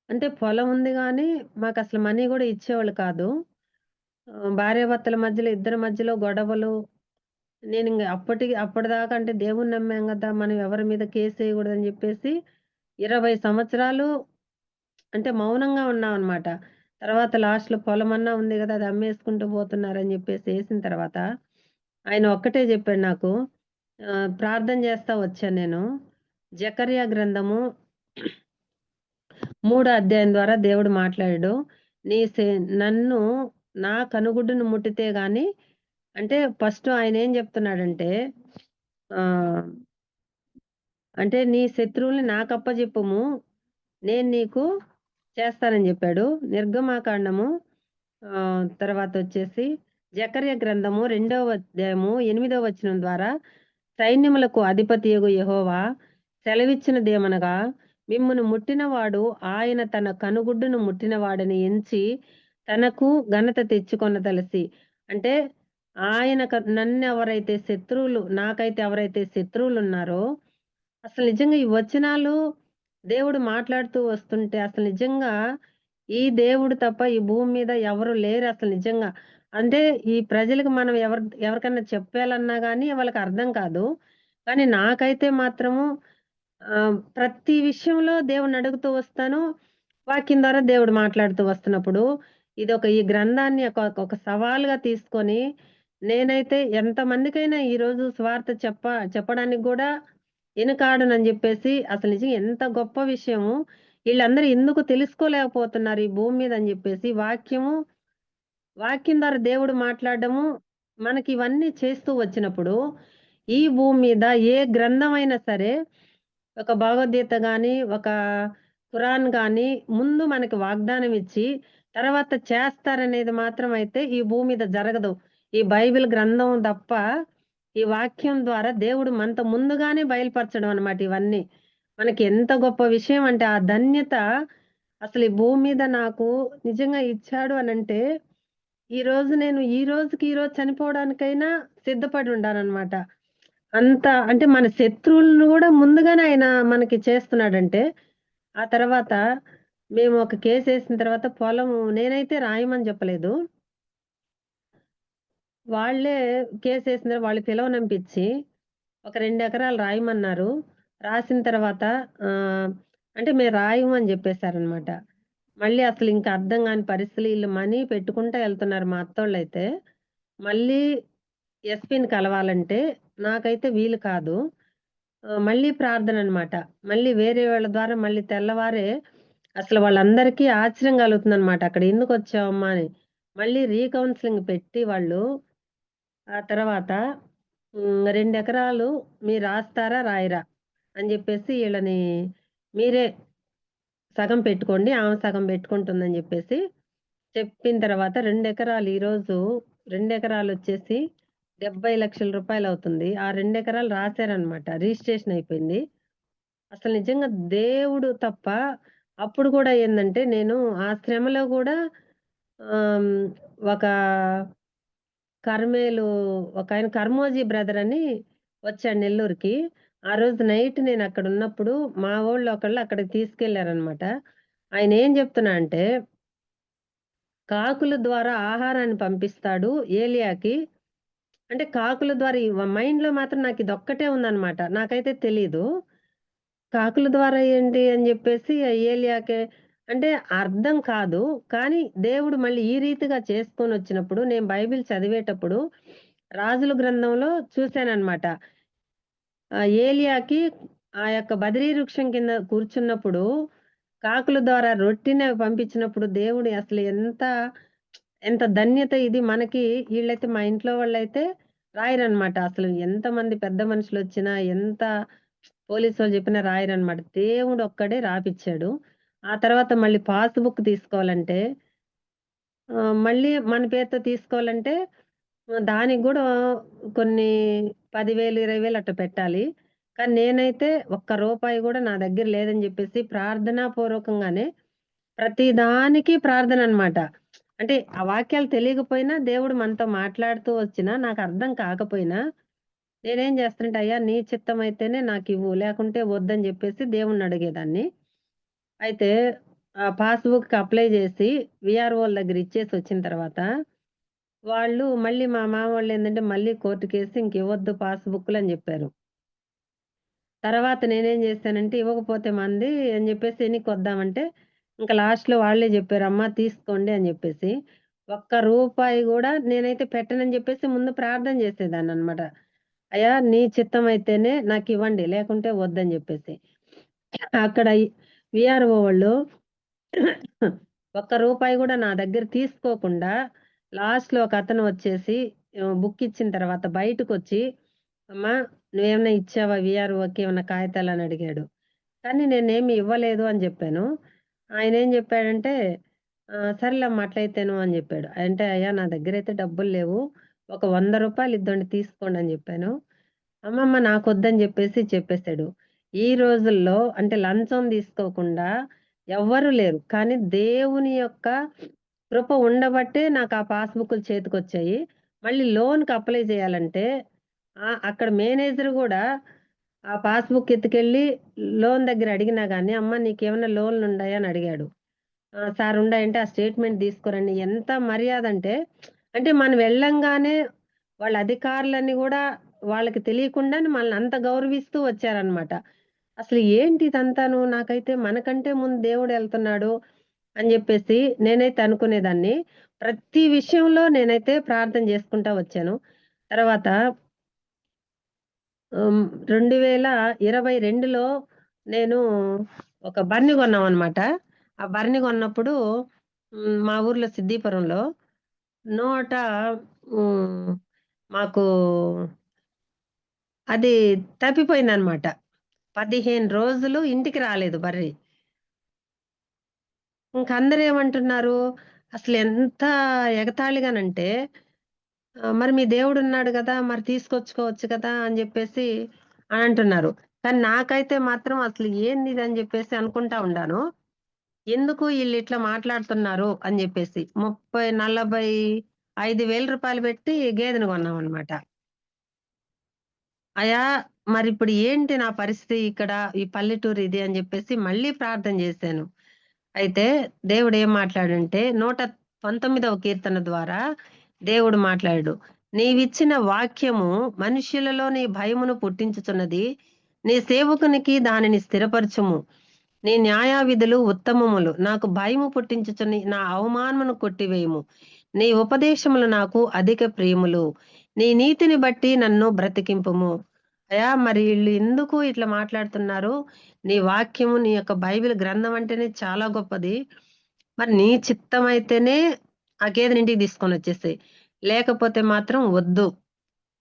S3: అంటే పొలం ఉంది గానీ, మాకసలు మనీ గూడా ఇచ్చేవాళ్ళు కాదు. భార్యాభర్తల మధ్యలో ఇద్దరి మధ్యలో గొడవలు. నేనింగ అప్పటిదాకా అంటే దేవుడిని నమ్మాం గదా! మనం ఎవరి మీద కేసేయగూడదని జెప్పేసి 20 సంవత్సరాలు అంటే మౌనంగా ఉన్నామనమాట. తర్వాత లాస్ట్‌లో పొలమన్నా ఉంది గదా! అది అమ్మేసుకుంటూ పోతున్నారని జెప్పేసి ఏసిన తర్వాత, ఆయన ఒక్కటే జెప్పాడు నాకు. ప్రార్థన జేస్తా వచ్చాను నేను. జెకర్యా గ్రంథము 3 అధ్యాయం ద్వారా దేవుడు మాట్లాడాడు. నీ సే నన్ను నా కనుగుడ్డును ముట్టితే గాని అంటే ఫస్ట్ ఆయనేం జెప్తున్నాడంటే ఆహ్, అంటే నీ శత్రువుల్ని నాకప్పజెప్పుము. నేను నీకు చేస్తానని జెప్పాడు. నిర్గమాకాండము తర్వాతొచ్చేసి జెకర్యా గ్రంథము 2వ అధ్యాయము 8వ వచనం ద్వారా సైన్యములకు అధిపతియగు యెహోవా సెలవిచ్చినదేమనగా, మిమ్మును ముట్టినవాడు ఆయన తన కనుగుడ్డును ముట్టినవాడని ఎంచి తనకు ఘనత తెచ్చుకొనదలసి. అంటే నన్నెవరైతే నాకైతే ఎవరైతే శత్రువులున్నారో, అసలు నిజంగా ఈ వచనాలు దేవుడు మాట్లాడుతూ వస్తుంటే అసలు నిజంగా ఈ దేవుడు తప్ప ఈ భూమి మీద ఎవరు లేరు అసలు నిజంగా. అంటే ఈ ప్రజలకు మనం ఎవరికన్నా చెప్పాలన్నా గాని వాళ్ళకి అర్థం కాదు. కానీ నాకైతే మాత్రము ప్రతి విషయంలో దేవుడిని అడుగుతూ వస్తాను. వాక్యం ద్వారా దేవుడు మాట్లాడుతూ వస్తున్నప్పుడు ఈ గ్రంథాన్ని ఒక సవాలుగా తీసుకొని నేనైతే ఎంతమందికైనా ఈరోజు సువార్త చెప్పడానికి గూడా ఎనకాడనని జెప్పేసి అసలు నిజంగా ఎంత గొప్ప విషయము. ఈళ్ళందరూ ఎందుకు తెలుసుకోలేకపోతున్నారు ఈ భూమి మీద అని జెప్పేసి వాక్యం ద్వారా దేవుడు మాట్లాడడము మనకివన్నీ చేస్తూ వచ్చినప్పుడు, ఈ భూమి మీద ఏ గ్రంథమైనా సరే ఒక భగవద్గీత గాని, ఒక ఖురాన్ గాని ముందు మనకి వాగ్దానం ఇచ్చి, తర్వాత చేస్తారనేది మాత్రం అయితే ఈ భూమి మీద జరగదు. ఈ బైబిల్ గ్రంథం తప్ప, ఈ వాక్యం ద్వారా దేవుడు మనతో ముందుగానే బయలుపరచడం అన్నమాట ఇవన్నీ. మనకి ఎంత గొప్ప విషయం అంటే ఆ ధన్యత అసలు ఈ భూమి మీద నాకు నిజంగా ఇచ్చాడు అనంటే, నేను ఈ రోజుకి ఈ రోజు చనిపోవడానికైనా సిద్ధపడి ఉండానన్నమాట. అంత అంటే మన శత్రువులను గూడా ముందుగానే ఆయన మనకి చేస్తున్నాడంటే, ఆ తర్వాత మేము ఒక కేసేసిన తర్వాత నేనైతే రాయమని చెప్పలేదు. వాళ్ళే కేసేసిన వాళ్ళు పిలవనంపిచ్చి, ఒక 2 ఎకరాలు రాయమన్నారు. రాసిన తర్వాత అంటే మేము రాయము అని జెప్పేసారనమాట. మళ్ళీ అసలు ఇంకా అర్థం కాని పరిస్థితులు ఈళ్ళు మనీ పెట్టుకుంటా ఎళ్తున్నారు మా అత్తోళ్ళైతే. మళ్ళీ ఎస్‌పీని కలవాలంటే నాకైతే వీలు కాదు. మళ్ళీ ప్రార్థననమాట. మళ్ళీ వేరే వాళ్ళ ద్వారా మళ్ళీ తెల్లవారే అసలు వాళ్ళందరికీ ఆశ్చర్యం కలుగుతుందనమాట. అక్కడ ఎందుకొచ్చావమ్మా అని. మళ్ళీ రీకౌన్సెలింగ్ పెట్టి వాళ్ళు ఆ తర్వాత 2 ఎకరాలు మీరు రాస్తారా? రాయరా? అని జెప్పేసి ఈళ్ళని మీరే సగం పెట్టుకోండి. ఆమె సగం పెట్టుకుంటుందని జెప్పేసి చెప్పిన తర్వాత 2 ఎకరాలు ఈరోజు 2 ఎకరాలొచ్చేసి 70,00,000 రూపాయలవుతుంది. ఆ 2 ఎకరాలు రాశారనమాట. రిజిస్ట్రేషన్ అయిపోయింది. అసలు నిజంగా దేవుడు తప్ప అప్పుడు గూడా ఏందంటే నేను ఆ శ్రమలో గూడా ఆహ్, హ్మ్, ఒక కర్మేలు ఒకాయన కర్మోజీ బ్రదర్ అని వచ్చాడు నెల్లూరుకి. ఆ రోజు నైట్ నేనక్కడున్నప్పుడు మా వోళ్ళు ఒకళ్ళు అక్కడికి తీసుకెళ్లారనమాట. ఆయనేం జెప్తున్నా అంటే, కాకుల ద్వారా ఆహారాన్ని పంపిస్తాడు ఏలియాకి. అంటే కాకుల ద్వారా మైండ్‌లో మాత్రం నాకిదొక్కటే ఉందనమాట. నాకైతే తెలీదు. కాకుల ద్వారా ఏంటి అని జెప్పేసి ఏలియాకే అంటే అర్థం కాదు. కానీ దేవుడు మళ్ళీ ఈ రీతిగా చేసుకొనొచ్చినప్పుడు నేను బైబిల్ చదివేటప్పుడు రాజుల గ్రంథంలో చూసాననమాట. ఏలియాకి ఆ యొక్క బదిరీ వృక్షం కింద కూర్చున్నప్పుడు కాకుల ద్వారా రొట్టెని పంపించినప్పుడు దేవుడు అసలు ఎంత ధన్యత ఇది మనకి. ఈళ్ళైతే మా ఇంట్లో వాళ్ళైతే రాయరనమాట. అసలు ఎంతమంది పెద్ద మనుషులొచ్చినా, ఎంత పోలీసోళ్ళు చెప్పినా రాయరనమాట. దేవుడొక్కడే రాపిచ్చాడు. ఆ తర్వాత మళ్ళీ పాస్ బుక్ తీసుకోవాలంటే మళ్ళీ మన పేరుతో తీసుకోవాలంటే దానికి గూడా కొన్ని 10,000, 20,000 అట్ట పెట్టాలి. కానీ నేనైతే ఒక్క రూపాయి గూడా నా దగ్గర లేదని జెప్పేసి ప్రార్థనా పూర్వకంగానే ప్రతి దానికి ప్రార్థననమాట. అంటే ఆ వాక్యాలు తెలియకపోయినా దేవుడు మనతో మాట్లాడుతూ వచ్చినా నాకర్థం కాకపోయినా నేనేం జేస్తానంటే, అయ్యా! నీ చిత్తమైతేనే నాకివ్వు. లేకుంటే వద్దని జెప్పేసి దేవుడినడిగేదాన్ని. అయితే పాస్‌బుక్‌కి అప్లై జేసి వీఆర్‌ఓల దగ్గర ఇచ్చేసొచ్చిన తర్వాత, వాళ్ళు మళ్ళీ మా మామోళ్ళేందంటే, మళ్ళీ కోర్ట్‌కేసి ఇంకివ్వొద్దు పాస్‌బుక్కులని జెప్పారు. తర్వాత నేనేం జేశానంటే, ఇవ్వకపోతే మనది అని జెప్పేసి ఎనిక్కొద్దామంటే, ఇంక లాస్ట్‌లో వాళ్ళే జెప్పారు, "అమ్మ తీసుకోండి" అని జెప్పేసి. ఒక్క రూపాయి గూడా నేనైతే పెట్టనని జెప్పేసి ముందు ప్రార్థన జేసేదాన్ననమాట. అయ్యా! నీ చిత్తమైతేనే నాకివ్వండి. లేకుంటే వద్దని జెప్పేసి. అక్కడ వీఆర్‌ఓ వాళ్ళు ఒక్క రూపాయి గూడా నా దగ్గర తీసుకోకుండా లాస్ట్‌లో ఒకతను వచ్చేసి బుక్ ఇచ్చిన తర్వాత బయటకొచ్చి, "అమ్మా! నువ్వేమన్నా ఇచ్చావా వీఆర్‌ఓకి ఏమన్నా కాగితాలని" అడిగాడు. కానీ నేనేమి ఇవ్వలేదు అని జెప్పాను. ఆయనేం జెప్పాడంటే, సర్లేమ్మా అట్లయితేను అని జెప్పాడు. అంటే, అయ్యా! నా దగ్గరైతే డబ్బులు లేవు. ఒక రూ. 100 ఇద్దండి తీసుకోండి అని జెప్పాను. అమ్మమ్మ నాకొద్దని జెప్పేసి చెప్పేసాడు. ఈ రోజుల్లో అంటే లంచం తీసుకోకుండా ఎవ్వరు లేరు. కానీ దేవుని యొక్క కృప ఉండబట్టే నాకా పాస్‌బుక్కులు చేతికొచ్చాయి. మళ్ళీ లోన్‌కి అప్లై చేయాలంటే అక్కడ మేనేజర్ గూడా ఆ పాస్‌బుక్ ఎత్తుకెళ్ళి లోన్ దగ్గర అడిగినా గాని, "అమ్మ నీకేమన్నా లోన్‌లుండాయా?" అని అడిగాడు. సార్ ఉండాయంటే, "ఆ స్టేట్‌మెంట్ తీసుకురండి." ఎంత మర్యాదంటే, అంటే మనం వెళ్ళంగానే వాళ్ళ అధికారులని గూడా వాళ్ళకి తెలియకుండానే మనల్ని అంత గౌరవిస్తూ వచ్చారనమాట. అసలు ఏంటి ఇదంతాను? నాకైతే మనకంటే ముందు దేవుడెళ్తున్నాడు అని జెప్పేసి నేనైతే అనుకునేదాన్ని. ప్రతి విషయంలో నేనైతే ప్రార్థన జేసుకుంటా వచ్చాను. తర్వాత 2022లో నేను ఒక బర్నీ కొన్నామనమాట. ఆ బర్నీ కొన్నప్పుడు మా ఊర్లో సిద్దిపురంలో నోట హ్మ్. మాకు అది తప్పిపోయిందనమాట. 15 రోజులు ఇంటికి రాలేదు బర్రె. ఇంక అందరేమంటున్నారు, అసలెంత ఎగతాళిగానంటే, మరి మీ దేవుడున్నాడు గదా! మరి తీసుకొచ్చుకోవచ్చు కదా! అని జెప్పేసి అనంటున్నారు. కానీ నాకైతే మాత్రం అసలు ఏందిదని జెప్పేసి అనుకుంటా ఉండాను. ఎందుకు ఈళ్ళిట్లా మాట్లాడుతున్నారు అని జెప్పేసి. 45,000 పెట్టి గేదెను కొన్నామనమాట. అయ్యా! మరిప్పుడు ఏంటి నా పరిస్థితి ఇక్కడ? ఈ పల్లెటూరు ఇది అని జెప్పేసి మళ్ళీ ప్రార్థన జేశాను. అయితే దేవుడేం మాట్లాడంటే 119వ కీర్తన ద్వారా దేవుడు మాట్లాడాడు. "నీవిచ్చిన వాక్యము మనుష్యులలో నీ భయమును పుట్టించుచున్నది. నీ సేవకునికి దానిని స్థిరపరచుము. నీ న్యాయవిధులు ఉత్తమములు. నాకు భయము పుట్టించుచుని నా అవమానమును కొట్టివేయుము. నీ ఉపదేశములు నాకు అధిక ప్రియములు. నీ నీతిని బట్టి నన్ను బ్రతికింపుము. అయ్యా! మరి ఈళ్ళు ఎందుకు ఇట్లా మాట్లాడుతున్నారు? నీ వాక్యము, నీ యొక్క బైబిల్ గ్రంథం అంటేనే చాలా గొప్పది. మరి నీ చిత్తమైతేనే ఆ గేదెని ఇంటికి తీసుకొనొచ్చేసేయి. లేకపోతే మాత్రం వద్దు.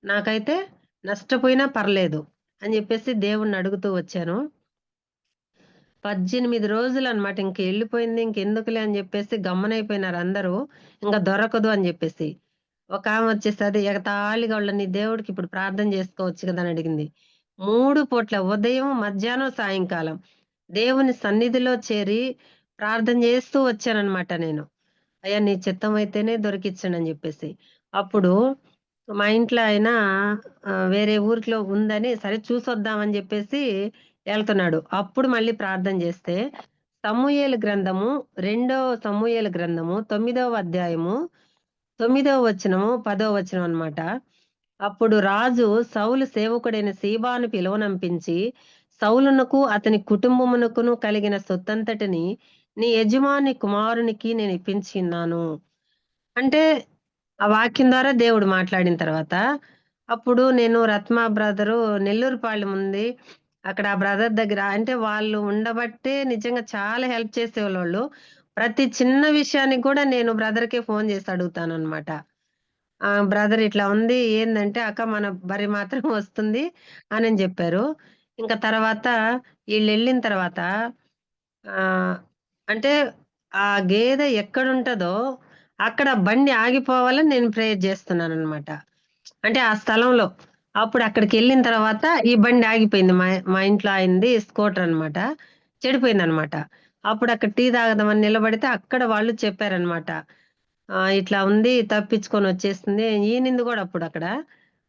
S3: నాకైతే నష్టపోయినా పర్లేదు అని జెప్పేసి దేవుడిని అడుగుతూ వచ్చాను. 18 రోజులనమాట. ఇంక ఎళ్ళిపోయింది. ఇంకెందుకులే అని జెప్పేసి గమ్మునైపోయినారు అందరూ. ఇంక దొరకదు అని జెప్పేసి. ఒకామె వచ్చేసి అది ఎగతాళిగా వాళ్ళ నీ దేవుడికి ఇప్పుడు ప్రార్థన జేసుకోవచ్చు గదా! అని అడిగింది. 3 పూట్ల ఉదయం, మధ్యాహ్నం, సాయంకాలం దేవుని సన్నిధిలో చేరి ప్రార్థన జేస్తూ వచ్చాననమాట నేను. అయ్యా! నీ చిత్తమైతేనే దొరికిచ్చండి అని జెప్పేసి. అప్పుడు మా ఇంట్లో ఆయన వేరే ఊరిలో ఉందని సరే చూసొద్దామని జెప్పేసి ఎళ్తున్నాడు. అప్పుడు మళ్ళీ ప్రార్థన జేస్తే సమూయేలు గ్రంథము, రెండో సమూయేలు గ్రంథము 9వ అధ్యాయము 9వ వచనము, 10వ వచనం అన్నమాట. అప్పుడు రాజు సౌలు సేవకుడైన సీబాను పిలువనంపించి, సౌలునకు అతని కుటుంబమునకును కలిగిన సొత్తంతటిని నీ యజమాని కుమారునికి నేను ఇప్పించిన్నాను. అంటే ఆ వాక్యం ద్వారా దేవుడు మాట్లాడిన తర్వాత, అప్పుడు నేను రత్మా బ్రదరు నెల్లూరుపాళెం ఉంది. అక్కడ ఆ బ్రదర్ దగ్గర అంటే వాళ్ళు ఉండబట్టే నిజంగా చాలా హెల్ప్ చేసేవాళ్ళు. ప్రతి చిన్న విషయానికి గూడా నేను బ్రదర్‌కే ఫోను జేసి అడుగుతాననమాట. బ్రదర్ ఇట్లా ఉంది ఏందంటే, "అక్క మన బర్రె మాత్రం వస్తుంది" అనని జెప్పారు. ఇంక తర్వాత ఈళ్ళెళ్ళిన తర్వాత ఆహ్, అంటే ఆ గేదె ఎక్కడుంటదో అక్కడ బండి ఆగిపోవాలని నేను ప్రేయర్ జేస్తున్నాననమాట. అంటే ఆ స్థలంలో. అప్పుడు అక్కడికెళ్ళిన తర్వాత ఈ బండి ఆగిపోయింది. మా ఇంట్లో ఆయనది స్కూటర్ అనమాట. చెడిపోయిందనమాట. అప్పుడు అక్కడ టీ తాగుదామని నిలబడితే అక్కడ వాళ్ళు చెప్పారనమాట. ఇట్లా ఉంది తప్పించుకొనొచ్చేసింది. ఈనింది గూడా అప్పుడక్కడ.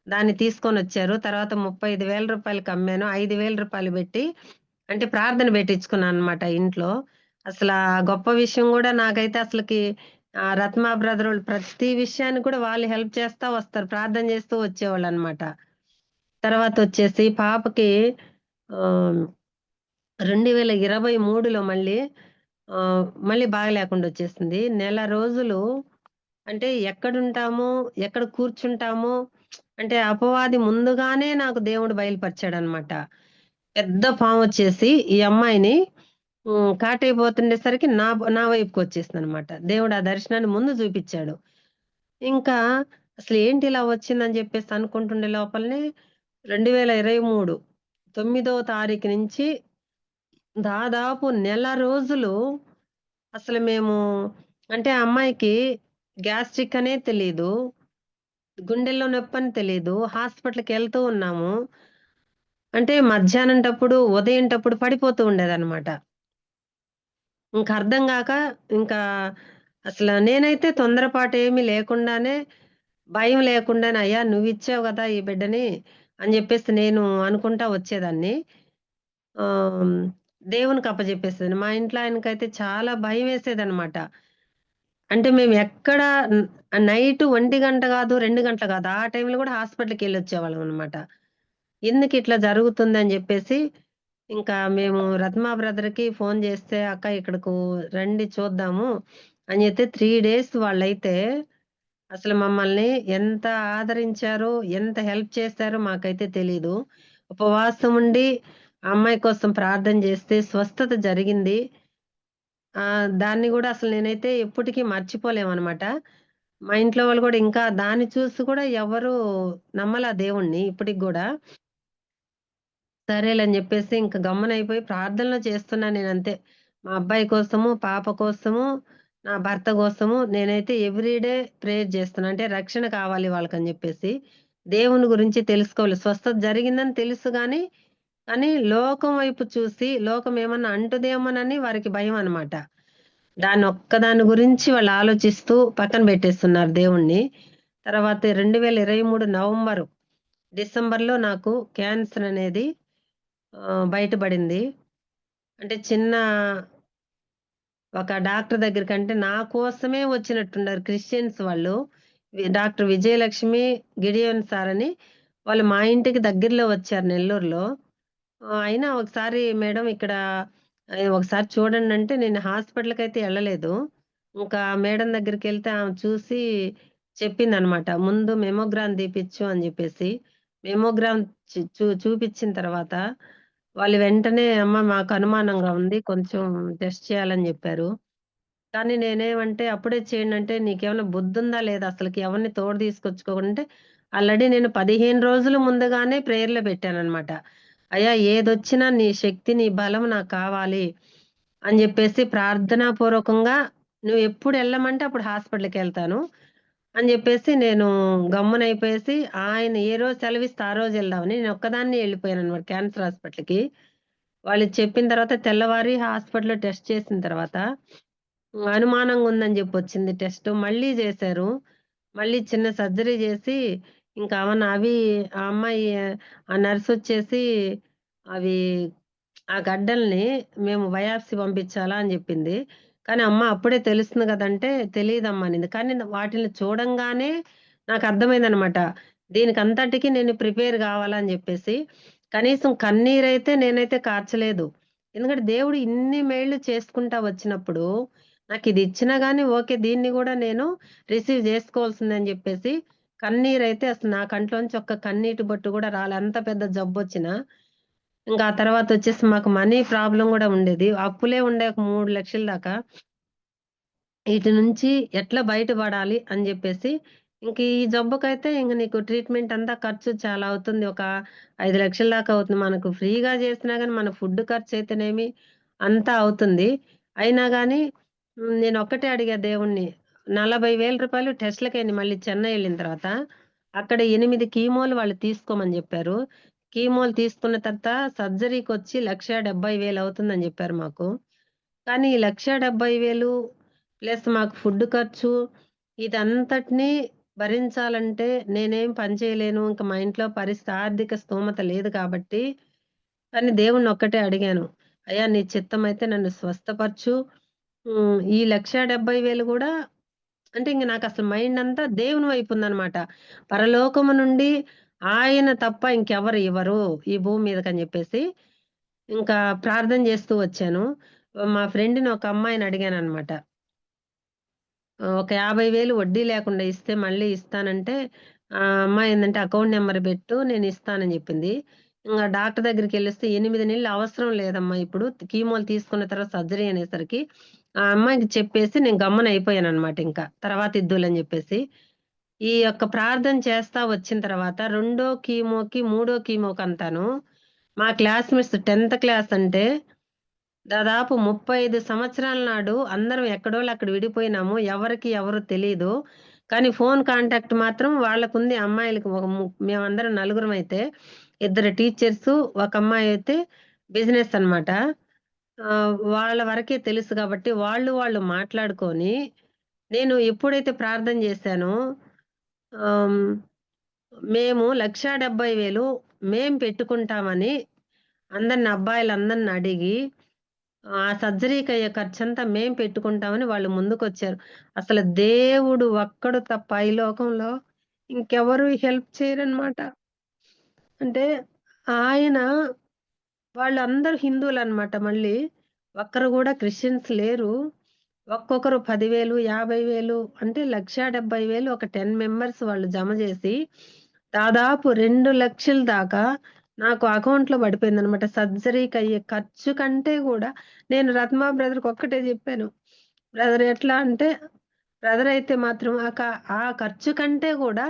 S3: దాన్ని తీసుకొనొచ్చారు. తర్వాత రూ. 35,000కి అమ్మాను. రూ. 5,000 బెట్టి అంటే ప్రార్థన బెట్టించుకున్నాననమాట ఇంట్లో. అసలా గొప్ప విషయం గూడా నాకైతే అసలకి రత్మా బ్రదరోళ్ళు ప్రతి విషయానికి కూడా వాళ్ళు హెల్ప్ చేస్తా వస్తారు. ప్రార్థన జేస్తూ వచ్చేవాళ్ళనమాట. తర్వాతొచ్చేసి పాపకి ఆహ్, 2023లో మళ్ళీ బాగా లేకుండొచ్చేసింది. నెల రోజులు అంటే ఎక్కడుంటాము, ఎక్కడ కూర్చుంటాము, అంటే అపవాది ముందుగానే నాకు దేవుడు బయలుపరిచాడనమాట. పెద్ద పామొచ్చేసి ఈ అమ్మాయిని కాటేయబోతుండేసరికి నా వైపుకొచ్చేసిందనమాట. దేవుడు ఆ దర్శనాన్ని ముందు జూపిచ్చాడు. ఇంకా అసలేంటి ఇలా వచ్చిందని జెప్పేసి అనుకుంటుండే లోపలనే 2023 9వ తారీఖు నుంచి దాదాపు నెల రోజులు అసలు మేము అంటే ఆ అమ్మాయికి గ్యాస్ట్రిక్ అనే తెలీదు. గుండెల్లో నొప్పని తెలీదు. హాస్పిటల్‌కెళ్తూ ఉన్నాము. అంటే మధ్యాహ్నంటప్పుడు, ఉదయంటప్పుడు పడిపోతూ ఉండేదనమాట. ఇంక అర్థం గాక ఇంకా అసల నేనైతే తొందరపాటేమి లేకుండానే, భయం లేకుండానే "అయ్యా! నువ్విచ్చావు గదా! ఈ బిడ్డని" అని జెప్పేసి నేను అనుకుంటా వచ్చేదాన్ని. ఆహ్, దేవునికి అప్పజెప్పేసేదాన్ని. మా ఇంట్లో ఆయనకైతే చాలా భయమేసేదనమాట. అంటే మేము ఎక్కడ నైట్ 1 గాదు, 2 గంటలు గాదు. ఆ టైంలో గూడా హాస్పిటల్‌కెళ్ళొచ్చేవాళ్ళమనమాట. ఎందుకిట్లా జరుగుతుందని జెప్పేసి, ఇంకా మేము రత్మా బ్రదర్‌కి ఫోను జేస్తే, "అక్క ఇక్కడకు రండి చూద్దాము" అని జెప్తే 3 డేస్ వాళ్ళైతే అసలు మమ్మల్ని ఎంత ఆదరించారో, ఎంత హెల్ప్ చేశారో మాకైతే తెలీదు. ఉపవాసం ఉండి, ఆ అమ్మాయి కోసం ప్రార్థన జేస్తే స్వస్థత జరిగింది. దాన్ని గూడా అసలు నేనైతే ఎప్పటికి మర్చిపోలేమనమాట. మా ఇంట్లో వాళ్ళు గూడా ఇంకా దాన్ని చూసి కూడా ఎవరు నమ్మలా దేవుడిని ఇప్పటికి గూడా. సరేలే అని జెప్పేసి ఇంక గమ్మునయిపోయి ప్రార్థనలు చేస్తున్నా నేనంతే. మా అబ్బాయి కోసము, పాప కోసము, నా భర్త కోసము నేనైతే ఎవ్రీ డే ప్రేయర్ జేస్తున్నా. అంటే రక్షణ కావాలి వాళ్ళకని జెప్పేసి. దేవుని గురించి తెలుసుకోవాలి. స్వస్థత జరిగిందని తెలుసు గానీ, కానీ లోకం వైపు చూసి లోకం ఏమన్నా అంటుదేమోనని వారికి భయమనమాట. దాన్ని గురించి వాళ్ళు ఆలోచిస్తూ పక్కన బెట్టేస్తున్నారు దేవుడిని. తర్వాత 2023 నవంబరు, డిసెంబర్‌లో నాకు క్యాన్సర్ అనేది బయటపడింది. అంటే ఒక డాక్టర్ దగ్గరికంటే నా కోసమే వచ్చినట్టున్నారు క్రిస్టియన్స్ వాళ్ళు. డాక్టర్ విజయలక్ష్మి, గిడియోన్ సార్ అని వాళ్ళు మా ఇంటికి దగ్గరలో వచ్చారు నెల్లూరులో. అయినా ఒకసారి మేడం ఇక్కడ ఒకసారి చూడండంటే నేను హాస్పిటల్‌కైతే ఎళ్ళలేదు. ఇంకా మేడం దగ్గరికెళ్తే ఆమె చూసి చెప్పిందనమాట. ముందు మెమోగ్రామ్ తీపిచ్చు అని జెప్పేసి. మెమోగ్రామ్ చూపిచ్చిన తర్వాత వాళ్ళు వెంటనే అమ్మ మాకు అనుమానంగా ఉంది. కొంచెం టెస్ట్ చేయాలని జెప్పారు. కానీ నేనేమంటే అప్పుడే చేయండంటే నీకేమన్నా బుద్ధుందా లేదా అసలకి ఎవరిని తోడు తీసుకొచ్చుకోకుంటే ఆల్రెడీ నేను 15 రోజుల ముందుగానే ప్రేయర్‌లో పెట్టాననమాట. అయ్యా! ఏదొచ్చినా నీ శక్తి, నీ బలం నాకు కావాలి అని జెప్పేసి ప్రార్థనాపూర్వకంగా నువ్వెప్పుడు ఎళ్ళమంటే అప్పుడు హాస్పిటల్‌కెళ్తాను అని జెప్పేసి నేను గమ్మునయిపోయేసి ఆయన ఏ రోజు సెలవిస్తే ఆ రోజు ఎళ్దామని నేనొక్కదాన్నే ఎళ్ళిపోయాననమాట క్యాన్సర్ హాస్పిటల్‌కి. వాళ్ళు చెప్పిన తర్వాత తెల్లవారి హాస్పిటల్‌లో టెస్ట్ చేసిన తర్వాత అనుమానంగా ఉందని జెప్పొచ్చింది టెస్టు. మళ్ళీ జేశారు. మళ్ళీ చిన్న సర్జరీ జేసి ఇంకా ఆ అమ్మాయి ఆ నర్సొచ్చేసి అవి ఆ గడ్డల్ని మేము బయాప్సీ పంపించాలా అని జెప్పింది. కానీ అమ్మ అప్పుడే తెలుస్తుంది గదంటే, తెలీదమ్మా అనింది. కానీ వాటిని చూడంగానే నాకర్థమైందనమాట. దీనికంతటికి నేను ప్రిపేర్ గావాలా అని జెప్పేసి. కనీసం కన్నీరైతే నేనైతే కార్చలేదు. ఎందుకంటే దేవుడు ఇన్ని మేళ్ళు చేసుకుంటా వచ్చినప్పుడు, నాకిది ఇచ్చినా గాని ఓకే. దీన్ని గూడా నేను రిసీవ్ జేసుకోవాల్సిందని జెప్పేసి, కన్నీరైతే అసలు నా కంట్లోంచి ఒక్క కన్నీటి బొట్టు గూడా రాలే. అంత పెద్ద జబ్బొచ్చినా. ఇంకా ఆ తర్వాతొచ్చేసి మాకు మనీ ప్రాబ్లమ్ గూడా ఉండేది. అప్పులే ఉండే ఒక 3,00,000 దాకా. ఈటి నుంచి ఎట్లా బయటపడాలి అని జెప్పేసి, ఇంక ఈ జబ్బుకైతే ఇంక నీకు ట్రీట్‌మెంట్ అంతా ఖర్చు చాలా అవుతుంది. ఒక 5,00,000 దాకా అవుతుంది. మనకు ఫ్రీగా జేసినా గాని మన ఫుడ్ ఖర్చయితేనేమి అంతా అవుతుంది. అయినా గాని నేనొక్కటే అడిగా దేవుడిని. రూ. 40,000 టెస్ట్‌లకయింది మళ్ళీ చెన్నై ఎళ్ళిన తర్వాత. అక్కడ 8 కీమోలు వాళ్ళు తీసుకోమని జెప్పారు. కీమోలు తీసుకున్న తర్వాత సర్జరీకొచ్చి 1,70,000 అవుతుందని జెప్పారు మాకు. కానీ ఈ 1,70,000 ప్లస్ మాకు ఫుడ్ ఖర్చు ఇదంతటిని భరించాలంటే నేనేం పని చేయలేను. ఇంక మా ఇంట్లో పరిస్థితి ఆర్థిక స్తోమత లేదు కాబట్టి, కానీ దేవుడినొక్కటే అడిగాను. అయ్యా! నీ చిత్తమైతే నన్ను స్వస్థపరచు. ఈ 1,70,000 గూడా అంటే ఇంక నాకసలు మైండంతా దేవుని వైపు ఉందనమాట. పరలోకము నుండి ఆయన తప్ప ఇంకెవరు ఇవ్వరు ఈ భూమి మీదకని జెప్పేసి, ఇంకా ప్రార్థన జేస్తూ వచ్చాను. మా ఫ్రెండ్‌ని ఒక అమ్మాయిని అడిగాననమాట. ఒక 50,000 వడ్డీ లేకుండా ఇస్తే మళ్ళీ ఇస్తానంటే, ఆ అమ్మాయి ఏందంటే అకౌంట్ నంబర్ బెట్టు నేనిస్తానని జెప్పింది. ఇంగ డాక్టర్ దగ్గరికెళ్ళిస్తే 8 నెలలు అవసరం లేదమ్మా ఇప్పుడు. కీమోలు తీసుకున్న తర్వాత సర్జరీ అనేసరికి, ఆ అమ్మాయికి చెప్పేసి నేను గమ్మునయిపోయాననమాట ఇంకా. తర్వాత ఇద్దువులని జెప్పేసి. ఈ యొక్క ప్రార్థన చేస్తా వచ్చిన తర్వాత రెండో కీమోకి, మూడో కీమోకంతాను మా క్లాస్‌మేట్స్ 10థ్ క్లాస్ అంటే దాదాపు 35 సంవత్సరాల నాడు అందరం ఎక్కడోళ్ళు అక్కడ విడిపోయినాము. ఎవరికి ఎవరు తెలీదు. కానీ ఫోను కాంటాక్ట్ మాత్రం వాళ్ళకుంది. అమ్మాయిలకి ఒక మేమందరం నలుగురమైతే, ఇద్దరు టీచర్సు, ఒక అమ్మాయయితే బిజినెస్ అనమాట. వాళ్ళ వరకే తెలుసు కాబట్టి వాళ్ళు మాట్లాడుకొని, నేను ఎప్పుడైతే ప్రార్థన జేశానో ఆహ్, మేము 1,70,000 మేము పెట్టుకుంటామని అబ్బాయిలందరిని అడిగి ఆ సర్జరీకయ్యే ఖర్చంతా మేం పెట్టుకుంటామని వాళ్ళు ముందుకొచ్చారు. అసలు దేవుడు ఒక్కడు తప్ప ఈ లోకంలో ఇంకెవరు హెల్ప్ చేయరనమాట. అంటే ఆయన వాళ్ళందరూ హిందువులనమాట మళ్ళీ. ఒక్కరు గూడా క్రిస్టియన్స్ లేరు. ఒక్కొక్కరు 10,000, 50,000 అంటే 1,70,000 ఒక 10 మెంబర్స్ వాళ్ళు జమ జేసి, దాదాపు 2,00,000 దాకా నాకు అకౌంట్‌లో పడిపోయిందనమాట. సర్జరీకయ్యే ఖర్చు కంటే గూడా నేను రత్మా బ్రదర్‌కొక్కటే జెప్పాను. బ్రదర్ ఎట్లా అంటే, బ్రదర్ అయితే మాత్రం ఆ ఖర్చు కంటే గూడా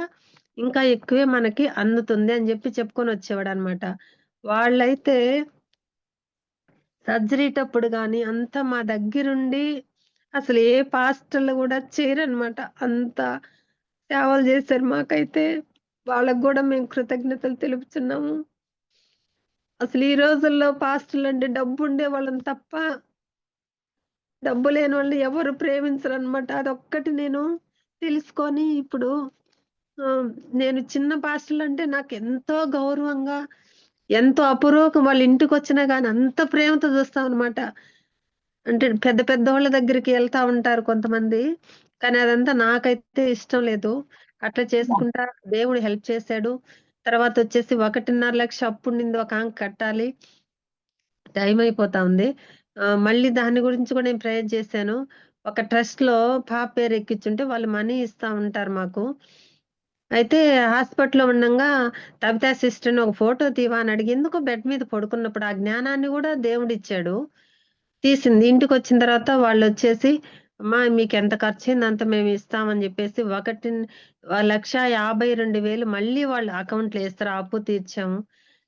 S3: ఇంకా ఎక్కువే మనకి అందుతుంది అని జెప్పి చెప్పుకొనొచ్చేవాడనమాట. వాళ్ళైతే సర్జరీటప్పుడు గాని అంతా మా దగ్గరుండి అసలు ఏ పాస్టర్‌లు గూడా చేయరనమాట. అంత సేవలు జేశారు మాకైతే. వాళ్ళకి గూడా మేము కృతజ్ఞతలు తెలుపుచున్నాము. అసలు ఈ రోజుల్లో పాస్టర్‌లంటే డబ్బుండే వాళ్ళని తప్ప, డబ్బు లేనోళ్ళని ఎవరు ప్రేమించరనమాట. అదొక్కటి నేను తెలుసుకొని ఇప్పుడు ఆహ్, నేను చిన్న పాస్టర్‌లంటే నాకెంతో గౌరవంగా, ఎంతో అపురూపం వాళ్ళ ఇంటికొచ్చినా గాని అంత ప్రేమతో చూస్తామనమాట. అంటే పెద్ద పెద్దోళ్ళ దగ్గరికి ఎళ్తా ఉంటారు కొంతమంది. కానీ అదంతా నాకైతే ఇష్టం లేదు. అట్లా చేసుకుంటా దేవుడు హెల్ప్ చేసాడు. తర్వాతొచ్చేసి 1,50,000 అప్పుండింది ఒక ఆమెకి కట్టాలి. టైం అయిపోతా ఉంది. మళ్ళీ దాని గురించి కూడా నేను ప్రేయర్ చేశాను. ఒక ట్రస్ట్‌లో పాప పేరు ఎక్కించుంటే వాళ్ళు మనీ ఇస్తా ఉంటారు మాకు. అయితే హాస్పిటల్‌లో ఉండంగా "తబితా సిస్టర్‌ని ఒక ఫోటో తీవా" అని అడిగి ఎందుకో బెడ్ మీద పడుకున్నప్పుడు ఆ జ్ఞానాన్ని గూడా దేవుడిచ్చాడు. తీసింది. ఇంటికొచ్చిన తర్వాత వాళ్ళొచ్చేసి, "అమ్మా మీకెంత ఖర్చయిందో అంత మేమిస్తామని" జెప్పేసి 1,52,000 మళ్ళీ వాళ్ళ అకౌంట్‌లో ఏస్తారు. ఆ అప్పు తీర్చాము.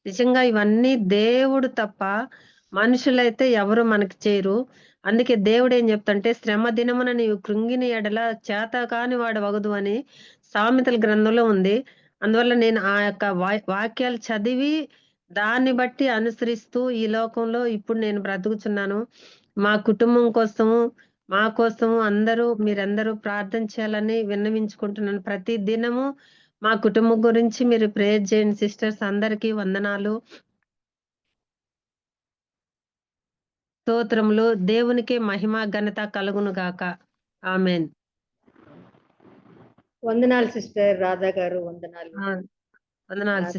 S3: నిజంగా ఇవన్నీ దేవుడు తప్ప మనుషులైతే ఎవరు మనకి చేయరు. అందుకే దేవుడేం జెప్తంటే, "శ్రమ దినమున నీవు కృంగిన ఎడల చేతకాని వాడవగదు" అని సామెతల గ్రంథంలో ఉంది. అందువల్ల నేను ఆ యొక్క వాక్యాలు చదివి దాన్ని బట్టి అనుసరిస్తూ ఈ లోకంలో ఇప్పుడు నేను బ్రతుకుచున్నాను. మా కుటుంబం కోసము, మా కోసము మీరందరూ ప్రార్థన చేయాలని విన్నవించుకుంటున్నాను. ప్రతి దినము మా కుటుంబం గురించి మీరు ప్రేయర్ చేయండి సిస్టర్స్. అందరికీ వందనాలు. స్తోత్రములు. దేవునికే మహిమ, ఘనత కలుగును గాక. ఆమేన్.
S4: వందనాలు సిస్టర్ రాధా గారు, వందనాలు.
S3: వందనాలు సిస్టర్.